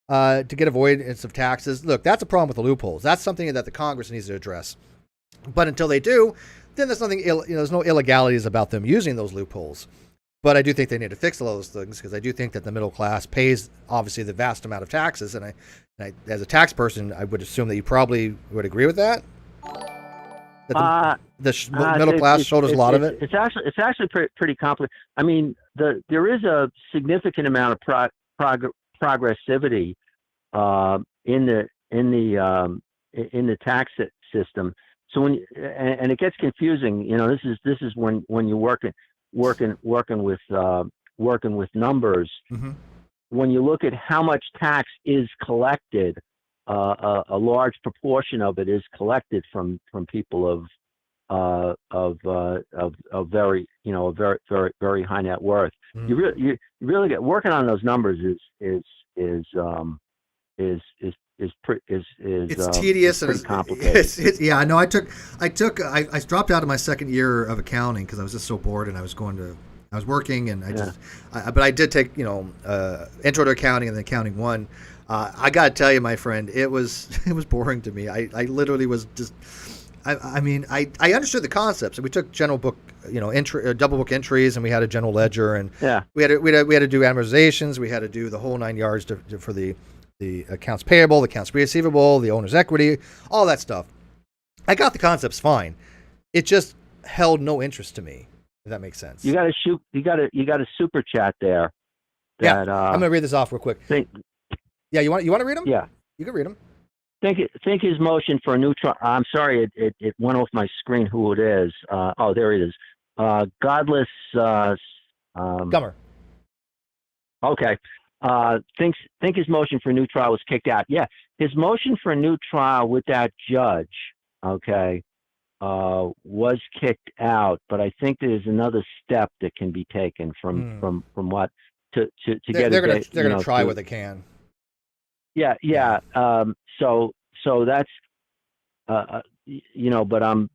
to get avoidance of taxes, look, that's a problem with the loopholes. That's something that the Congress needs to address. But until they do, then there's there's no illegalities about them using those loopholes. But I do think they need to fix all those things, because I do think that the middle class pays, obviously, the vast amount of taxes. And I as a tax person, I would assume that you probably would agree with that. That the middle class shoulders a lot of it. It's actually pretty complicated. I mean, there is a significant amount of progressivity in the tax system. So when and it gets confusing, this is when you're working with numbers. Mm-hmm. When you look at how much tax is collected, a large proportion of it is collected from people of very very high net worth. Mm-hmm. You really get working on those numbers is it's tedious and it's complicated. Yeah, no, I dropped out of my second year of accounting because I was just so bored, and I was working, and but I did take intro to accounting and then accounting 1. I got to tell you, my friend, it was boring to me. I literally was just. I mean, I understood the concepts, and we took general book, double book entries, and we had a general ledger, and we had to do amortizations, we had to do the whole 9 yards for the accounts payable, the accounts receivable, the owner's equity, all that stuff. I got the concepts fine. It just held no interest to me, if that makes sense. You got a super chat there. I'm gonna read this off real quick. You want to read them? Yeah, you can read them. Think his motion for a new trial. I'm sorry, it went off my screen who it is. There it is. Godless Gummer. Okay. Think his motion for a new trial was kicked out. Yeah, his motion for a new trial with that judge, was kicked out. But I think there's another step that can be taken from what to get. They're going to try what they can. Yeah. So that's but I'm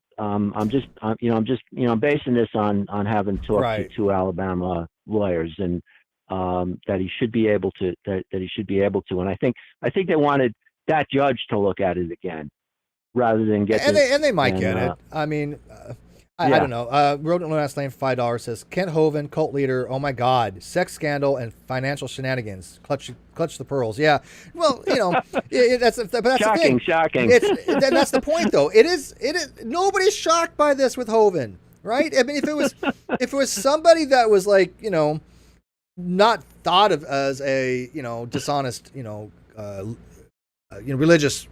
basing this on having talked to 2 Alabama lawyers, and that he should be able to, and I think they wanted that judge to look at it again rather than get and they might get it. I mean, I don't know. Wrote in last name $5 says Kent Hovind, cult leader. Oh my God, sex scandal and financial shenanigans. Clutch the pearls. Yeah. Well, that's shocking, the thing. Shocking. That's the point, though. It is. Nobody's shocked by this with Hovind, right? I mean, if it was somebody that was like, not thought of as a dishonest religious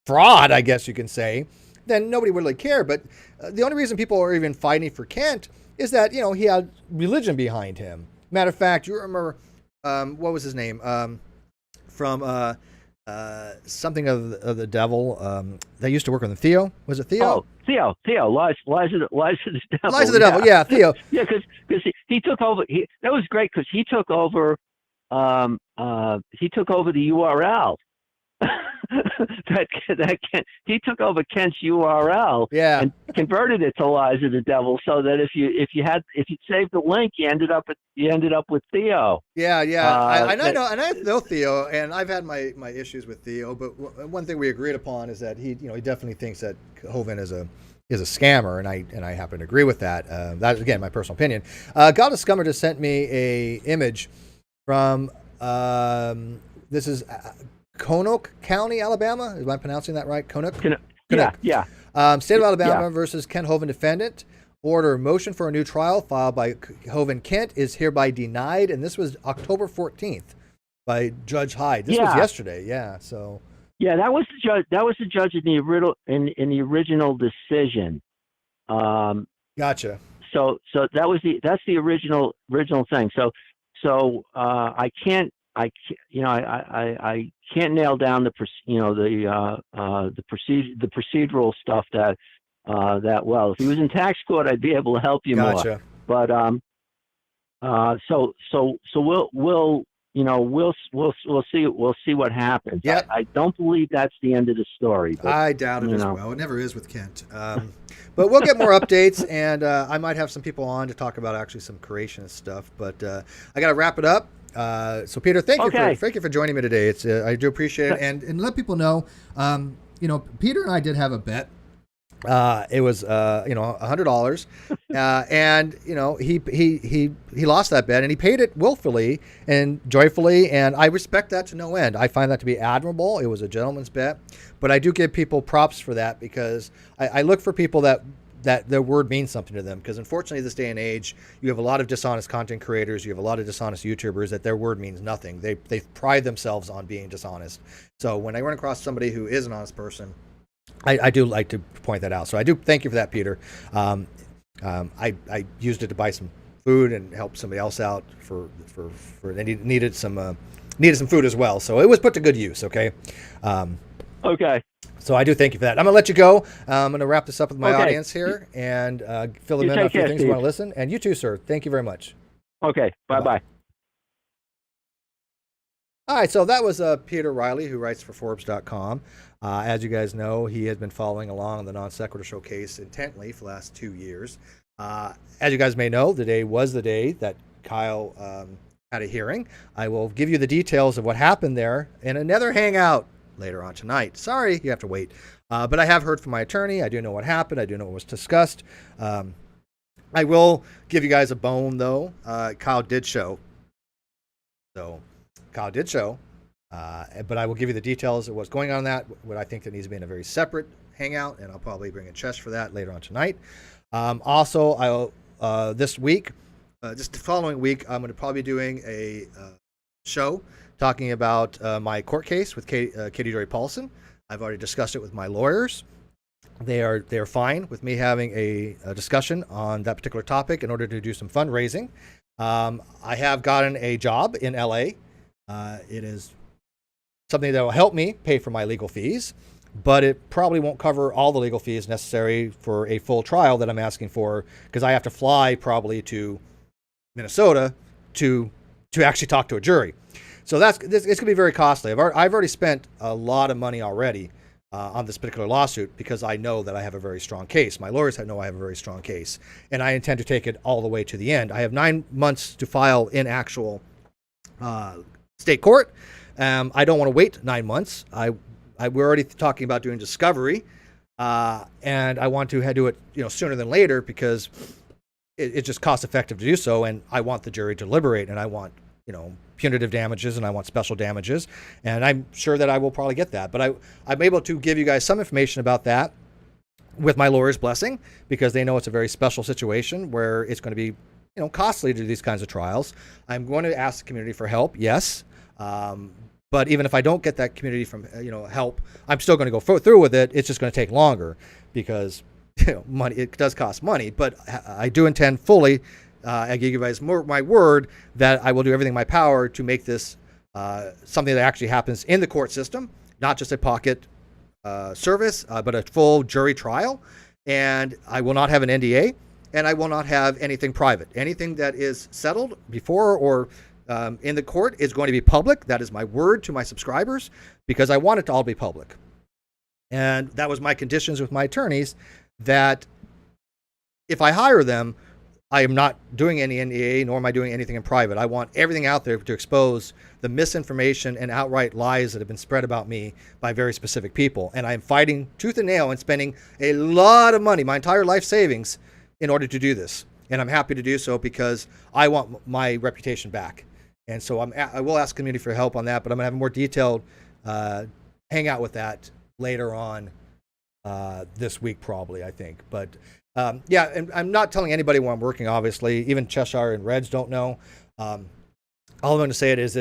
fraud, I guess you can say, then nobody would really care. But the only reason people are even fighting for Kent is that he had religion behind him. Matter of fact, you remember what was his name from something of the devil that used to work on the Theo? Was it Theo? Oh, Theo, lies of the devil. Lies of the devil, yeah, Theo. Yeah, because he took over. That was great because he took over. He took over the URL. He took over Kent's URL and converted it to lies of the devil, so that if you saved the link, you ended up with Theo. Yeah. I know Theo, and I've had my issues with Theo, but one thing we agreed upon is that he definitely thinks that Hovind is a scammer, and I happen to agree with that. That's again my personal opinion. Godless Scummer just sent me a image from this is Conoke County, Alabama. Am I pronouncing that right? Conoke? Yeah. State of Alabama versus Kent Hovind defendant. Order motion for a new trial filed by Hovind Kent is hereby denied. And this was October 14th. by Judge Hyde. This was Yeah, yesterday. Yeah. So yeah, that was the judge. That was the judge in the original decision. Um, gotcha. so that's the original thing. I can't I can't nail down the procedural stuff that well. If he was in tax court, I'd be able to help you more. Gotcha. But so we'll see what happens. Yep. I don't believe that's the end of the story. But I doubt it as well. It never is with Kent. But we'll get more updates, and I might have some people on to talk about actually some creationist stuff. But I got to wrap it up. So Peter, thank you for joining me today. It's I do appreciate it, and let people know. Peter and I did have a bet. It was $100, and he lost that bet, and he paid it willfully and joyfully, and I respect that to no end. I find that to be admirable. It was a gentleman's bet, but I do give people props for that, because I look for people that their word means something to them, because unfortunately this day and age you have a lot of dishonest content creators, you have a lot of dishonest YouTubers that their word means nothing. They pride themselves on being dishonest. So when I run across somebody who is an honest person, I do like to point that out. So I do thank you for that, Peter. I used it to buy some food and help somebody else out for they needed some food as well. So it was put to good use. Okay. Okay. So I do thank you for that. I'm gonna let you go. I'm gonna wrap this up with my audience here and fill them in on a few things you want to listen. And you too, sir. Thank you very much. Okay. Bye-bye. All right, so that was Peter Reilly, who writes for Forbes.com. As you guys know, he has been following along the Non Sequitur Showcase intently for the last 2 years. As you guys may know, today was the day that Kyle had a hearing. I will give you the details of what happened there in another hangout later on tonight. Sorry, you have to wait. But I have heard from my attorney. I do know what happened. I do know what was discussed. I will give you guys a bone, though. Kyle did show. But I will give you the details of what's going on in that, what I think that needs to be in a very separate hangout, and I'll probably bring a chest for that later on tonight. Also, I'll this week, just the following week, I'm going to probably be doing a show talking about my court case with Katie Joy Paulson. I've already discussed it with my lawyers. They are fine with me having a discussion on that particular topic in order to do some fundraising. I have gotten a job in LA. It is something that will help me pay for my legal fees, but it probably won't cover all the legal fees necessary for a full trial that I'm asking for, because I have to fly probably to Minnesota to actually talk to a jury. So it's going to be very costly. I've already spent a lot of money already on this particular lawsuit, because I know that I have a very strong case. My lawyers know I have a very strong case, and I intend to take it all the way to the end. I have 9 months to file in actual state court. I don't want to wait 9 months. We're already talking about doing discovery, and I want to do it sooner than later, because it's just cost effective to do so, and I want the jury to deliberate, and I want punitive damages, and I want special damages, and I'm sure that I will probably get that. But I'm able to give you guys some information about that with my lawyer's blessing, because they know it's a very special situation where it's going to be costly to do these kinds of trials. I'm going to ask the community for help, yes. But even if I don't get that community from help, I'm still going to go through with it. It's just going to take longer, because money, it does cost money. But I do intend fully. I give you guys my word that I will do everything in my power to make this something that actually happens in the court system, not just a pocket service, but a full jury trial. And I will not have an NDA, and I will not have anything private. Anything that is settled before or in the court is going to be public. That is my word to my subscribers, because I want it to all be public. And that was my conditions with my attorneys, that if I hire them, I am not doing any NDA, nor am I doing anything in private. I want everything out there to expose the misinformation and outright lies that have been spread about me by very specific people. And I'm fighting tooth and nail and spending a lot of money, my entire life savings, in order to do this. And I'm happy to do so, because I want my reputation back. And so I will ask community for help on that, but I'm going to have a more detailed hangout with that later on this week, probably, I think. But yeah, and I'm not telling anybody where I'm working, obviously. Even Cheshire and Reds don't know. all I'm going to say it is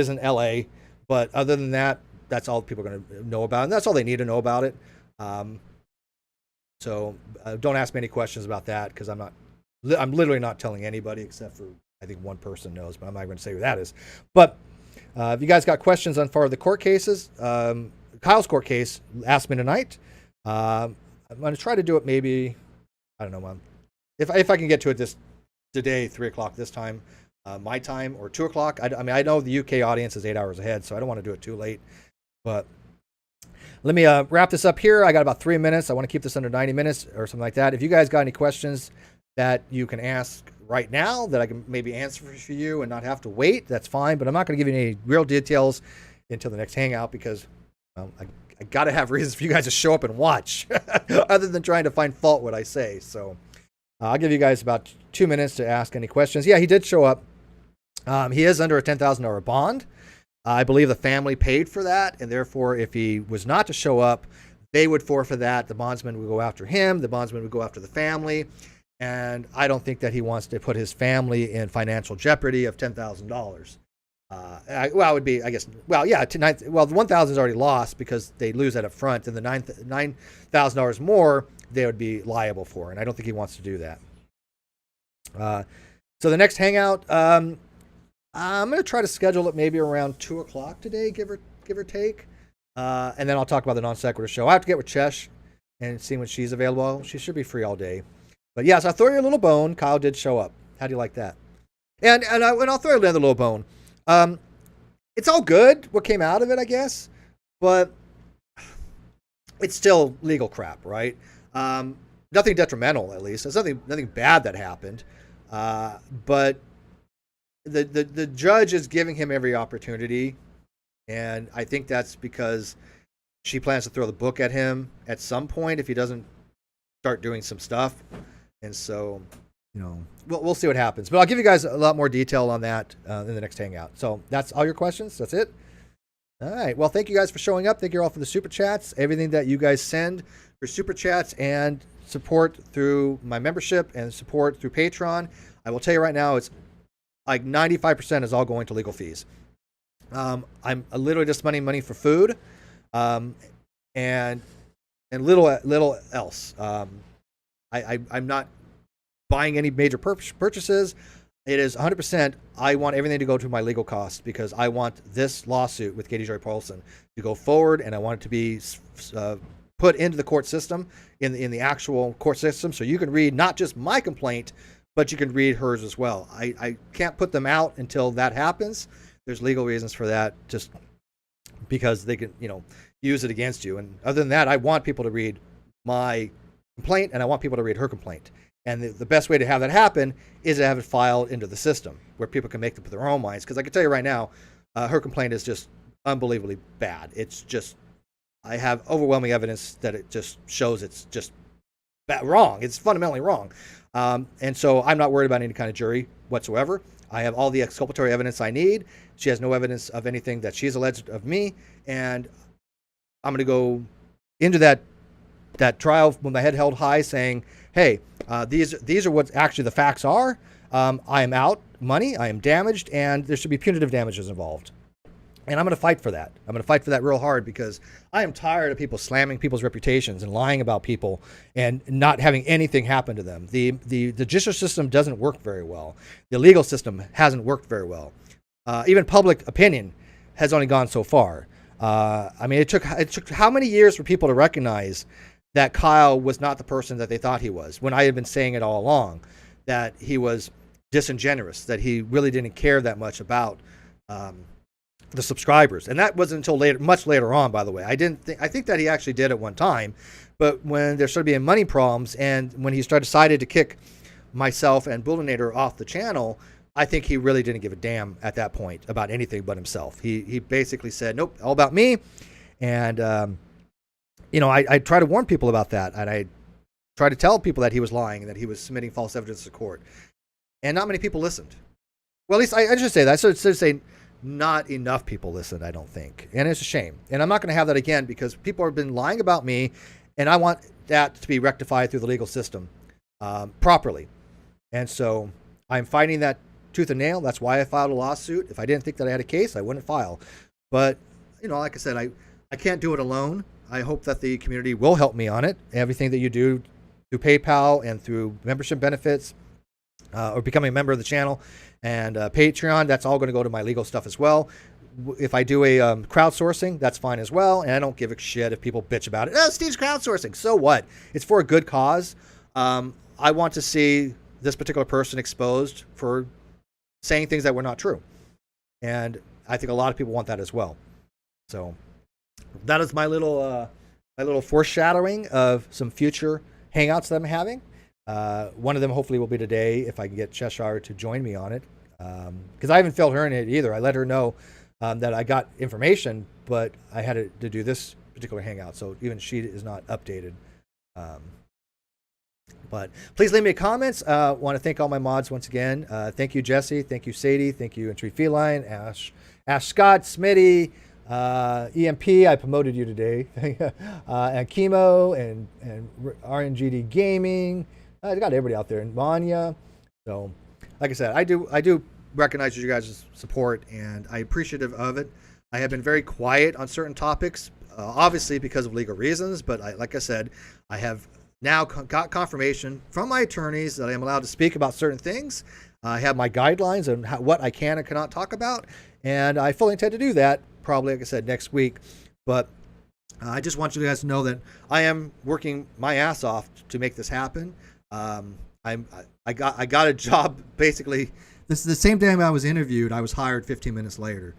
in L.A., but other than that, that's all people are going to know about, and that's all they need to know about it. So don't ask me any questions about that, because I'm literally not telling anybody, except for I think one person knows, but I'm not going to say who that is. But if you guys got questions on far of the court cases, Kyle's court case, ask me tonight. I'm going to try to do it maybe, I don't know, if I can get to it today, 3 o'clock this time, my time, or 2 o'clock. I mean, I know the UK audience is 8 hours ahead, so I don't want to do it too late. But let me wrap this up here. I got about 3 minutes. I want to keep this under 90 minutes or something like that. If you guys got any questions that you can ask right now that I can maybe answer for you and not have to wait, that's fine. But I'm not going to give you any real details until the next hangout, because I got to have reasons for you guys to show up and watch other than trying to find fault what I say. So I'll give you guys about 2 minutes to ask any questions. Yeah, he did show up. He is under a $10,000 bond. I believe the family paid for that, and therefore, if he was not to show up, they would forfeit that. The bondsman would go after him. The bondsman would go after the family. And I don't think that he wants to put his family in financial jeopardy of $10,000. Well, it would be, I guess, well, yeah, the 1,000 is already lost because they lose that up front, and the $9,000 more they would be liable for, and I don't think he wants to do that. So the next hangout, I'm going to try to schedule it maybe around 2 o'clock today, give or take, and then I'll talk about the non sequitur show. I have to get with Chesh and see when she's available. She should be free all day. But yeah, so I'll throw you a little bone. Kyle did show up. How do you like that? And I'll throw you another little bone. It's all good what came out of it, I guess, but it's still legal crap, right? Nothing detrimental, at least. There's nothing bad that happened, but the judge is giving him every opportunity, and I think that's because she plans to throw the book at him at some point if he doesn't start doing some stuff. And so, we'll see what happens. But I'll give you guys a lot more detail on that in the next hangout. So that's all your questions. That's it. All right. Well, thank you guys for showing up. Thank you all for the super chats. Everything that you guys send for super chats and support through my membership and support through Patreon. I will tell you right now, it's like 95% is all going to legal fees. I'm literally just spending money for food, and little else. I'm not buying any major purchases. It is 100%. I want everything to go to my legal costs, because I want this lawsuit with Katie Joy Paulson to go forward, and I want it to be put into the court system, in the actual court system, so you can read not just my complaint, but you can read hers as well. I can't put them out until that happens. There's legal reasons for that, just because they can use it against you. And other than that, I want people to read my complaint, and I want people to read her complaint. And the best way to have that happen is to have it filed into the system where people can make up their own minds. Because I can tell you right now, her complaint is just unbelievably bad. It's just, I have overwhelming evidence that it just shows it's just wrong. It's fundamentally wrong. And so I'm not worried about any kind of jury whatsoever. I have all the exculpatory evidence I need. She has no evidence of anything that she's alleged of me. And I'm going to go into that trial with my head held high, saying, hey, these are what actually the facts are. I am out money, I am damaged, and there should be punitive damages involved. And I'm going to fight for that. I'm going to fight for that real hard, because I am tired of people slamming people's reputations and lying about people and not having anything happen to them. The judicial system doesn't work very well. The legal system hasn't worked very well. Even public opinion has only gone so far. I mean, it took how many years for people to recognize that Kyle was not the person that they thought he was, when I had been saying it all along, that he was disingenuous, that he really didn't care that much about the subscribers. And that wasn't until later, much later on, by the way. I think that he actually did at one time, but when there started being money problems, and when he decided to kick myself and Bullinator off the channel, I think he really didn't give a damn at that point about anything but himself. He basically said, nope, all about me. And, I try to warn people about that. And I try to tell people that he was lying and that he was submitting false evidence to court. And not many people listened. Well, at least I should say that. I should say not enough people listened, I don't think. And it's a shame. And I'm not going to have that again, because people have been lying about me, and I want that to be rectified through the legal system properly. And so I'm fighting that tooth and nail. That's why I filed a lawsuit. If I didn't think that I had a case, I wouldn't file. But, like I said, I can't do it alone. I hope that the community will help me on it. Everything that you do through PayPal and through membership benefits, or becoming a member of the channel and Patreon, that's all going to go to my legal stuff as well. If I do a crowdsourcing, that's fine as well. And I don't give a shit if people bitch about it. Oh, Steve's crowdsourcing. So what? It's for a good cause. I want to see this particular person exposed for saying things that were not true. And I think a lot of people want that as well. So that is my little foreshadowing of some future hangouts that I'm having. One of them hopefully will be today if I can get Cheshire to join me on it. Because I haven't filled her in it either. I let her know that I got information, but I had to do this particular hangout, so even she is not updated. But please leave me comments. Want to thank all my mods once again. Thank you, Jesse. Thank you, Sadie. Thank you, Entry Feline, Ash Scott, Smitty, EMP. I promoted you today. And Chemo and RNGD Gaming. I got everybody out there, and Manya. So, like I said, I do recognize you guys' support, and I'm appreciative of it. I have been very quiet on certain topics, obviously because of legal reasons, but like I said, I have now got confirmation from my attorneys that I am allowed to speak about certain things. I have my guidelines on what I can and cannot talk about, and I fully intend to do that probably, like I said, next week. But I just want you guys to know that I am working my ass off to make this happen. I got a job basically. This is the same day I was interviewed. I was hired 15 minutes later.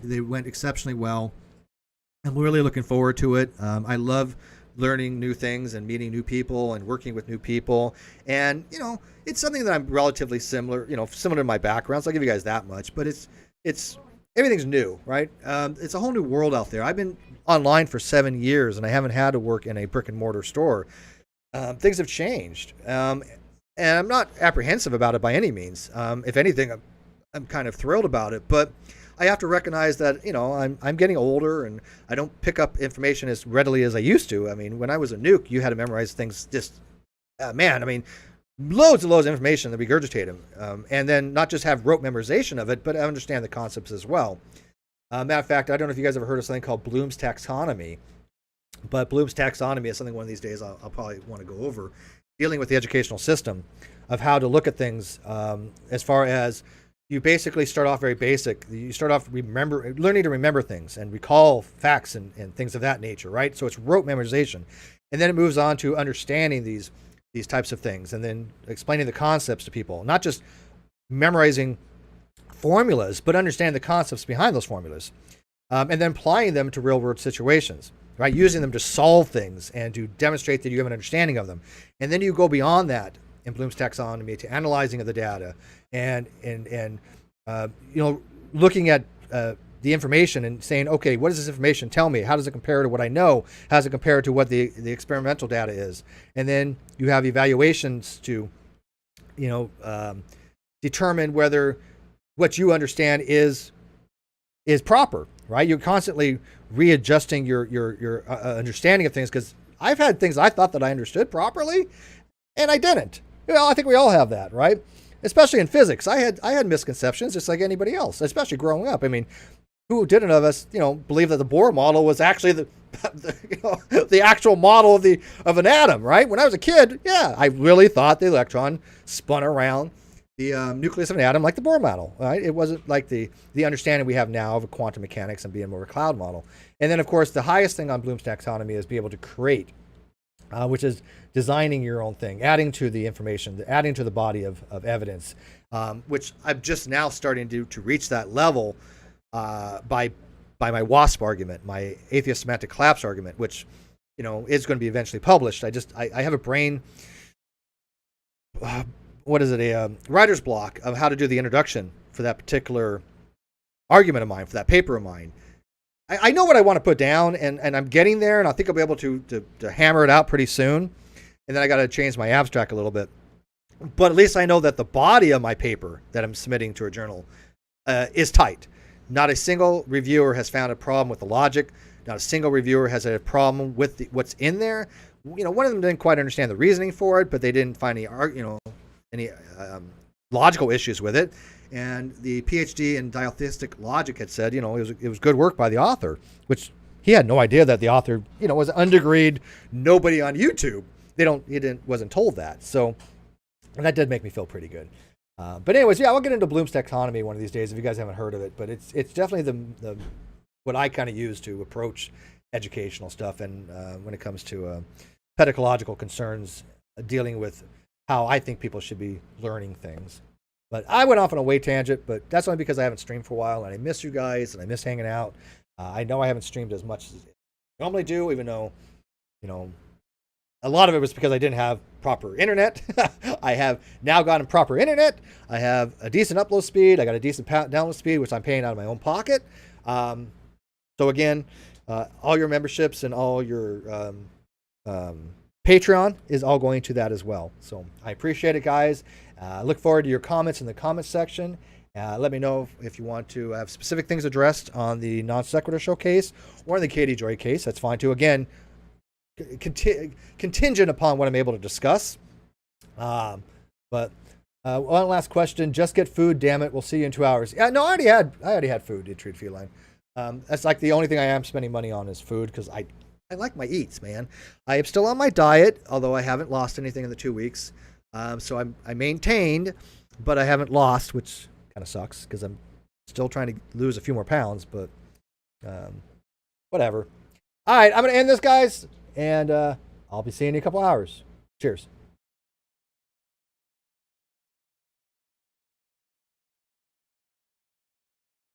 They went exceptionally well. I'm really looking forward to it. I love learning new things and meeting new people and working with new people. And, it's something that I'm relatively similar to my background. So I'll give you guys that much. But it's everything's new, right? It's a whole new world out there. I've been online for 7 years, and I haven't had to work in a brick and mortar store. Things have changed. And I'm not apprehensive about it by any means. If anything, I'm kind of thrilled about it. But I have to recognize that, I'm getting older, and I don't pick up information as readily as I used to. I mean, when I was a nuke, you had to memorize things loads and loads of information to regurgitate them. And then not just have rote memorization of it, but understand the concepts as well. Matter of fact, I don't know if you guys ever heard of something called Bloom's taxonomy. But Bloom's taxonomy is something one of these days I'll probably want to go over, dealing with the educational system of how to look at things, as far as you basically start off very basic. You start off learning to remember things and recall facts and things of that nature, right? So it's rote memorization. And then it moves on to understanding these types of things and then explaining the concepts to people, not just memorizing formulas, but understanding the concepts behind those formulas, and then applying them to real world situations. Right, using them to solve things and to demonstrate that you have an understanding of them. And then you go beyond that in Bloom's taxonomy to analyzing of the data and looking at the information and saying, okay, what does this information tell me? How does it compare to what I know? How does it compare to what the experimental data is? And then you have evaluations to, determine whether what you understand is proper. Right, you're constantly readjusting your understanding of things, because I've had things I thought that I understood properly, and I didn't. I think we all have that, right? Especially in physics, I had misconceptions just like anybody else, especially growing up. I mean, who didn't of us, believe that the Bohr model was actually the actual model of an atom, right? When I was a kid, I really thought the electron spun around the nucleus of an atom like the Bohr model, right? It wasn't like the understanding we have now of quantum mechanics and being more of a cloud model. And then, of course, the highest thing on Bloom's taxonomy is be able to create, which is designing your own thing, adding to the information, adding to the body of evidence, which I'm just now starting to reach that level by my WASP argument, my atheist semantic collapse argument, which is going to be eventually published. I have a brain. What is it, a writer's block of how to do the introduction for that particular argument of mine, for that paper of mine. I know what I want to put down, and I'm getting there, and I think I'll be able to hammer it out pretty soon. And then I got to change my abstract a little bit. But at least I know that the body of my paper that I'm submitting to a journal is tight. Not a single reviewer has found a problem with the logic. Not a single reviewer has a problem with what's in there. One of them didn't quite understand the reasoning for it, but they didn't find any logical issues with it. And the PhD in diatheistic logic had said, it was good work by the author, which he had no idea that the author, was an undergrad nobody on YouTube. Wasn't told that. So, and that did make me feel pretty good. But anyways, yeah, we'll get into Bloom's taxonomy one of these days if you guys haven't heard of it. But it's definitely the what I kind of use to approach educational stuff, and when it comes to pedagogical concerns, dealing with how I think people should be learning things. But I went off on a way tangent, but that's only because I haven't streamed for a while, and I miss you guys, and I miss hanging out. I know I haven't streamed as much as I normally do, even though, a lot of it was because I didn't have proper internet. I have now gotten proper internet. I have a decent upload speed. I got a decent download speed, which I'm paying out of my own pocket. So again, all your memberships and all your Patreon is all going to that as well. So I appreciate it, guys. Look forward to your comments in the comments section. Let me know if you want to have specific things addressed on the non sequitur showcase or in the Katie Joy case. That's fine too. Again, contingent upon what I'm able to discuss. But one last question. Just get food, damn it. We'll see you in 2 hours. Yeah, no, I already had food to treat feline. That's like the only thing I am spending money on is food, because I like my eats, man. I am still on my diet, although I haven't lost anything in the 2 weeks. So I maintained, but I haven't lost, which kind of sucks because I'm still trying to lose a few more pounds, but whatever. All right, I'm going to end this, guys, and I'll be seeing you in a couple hours. Cheers.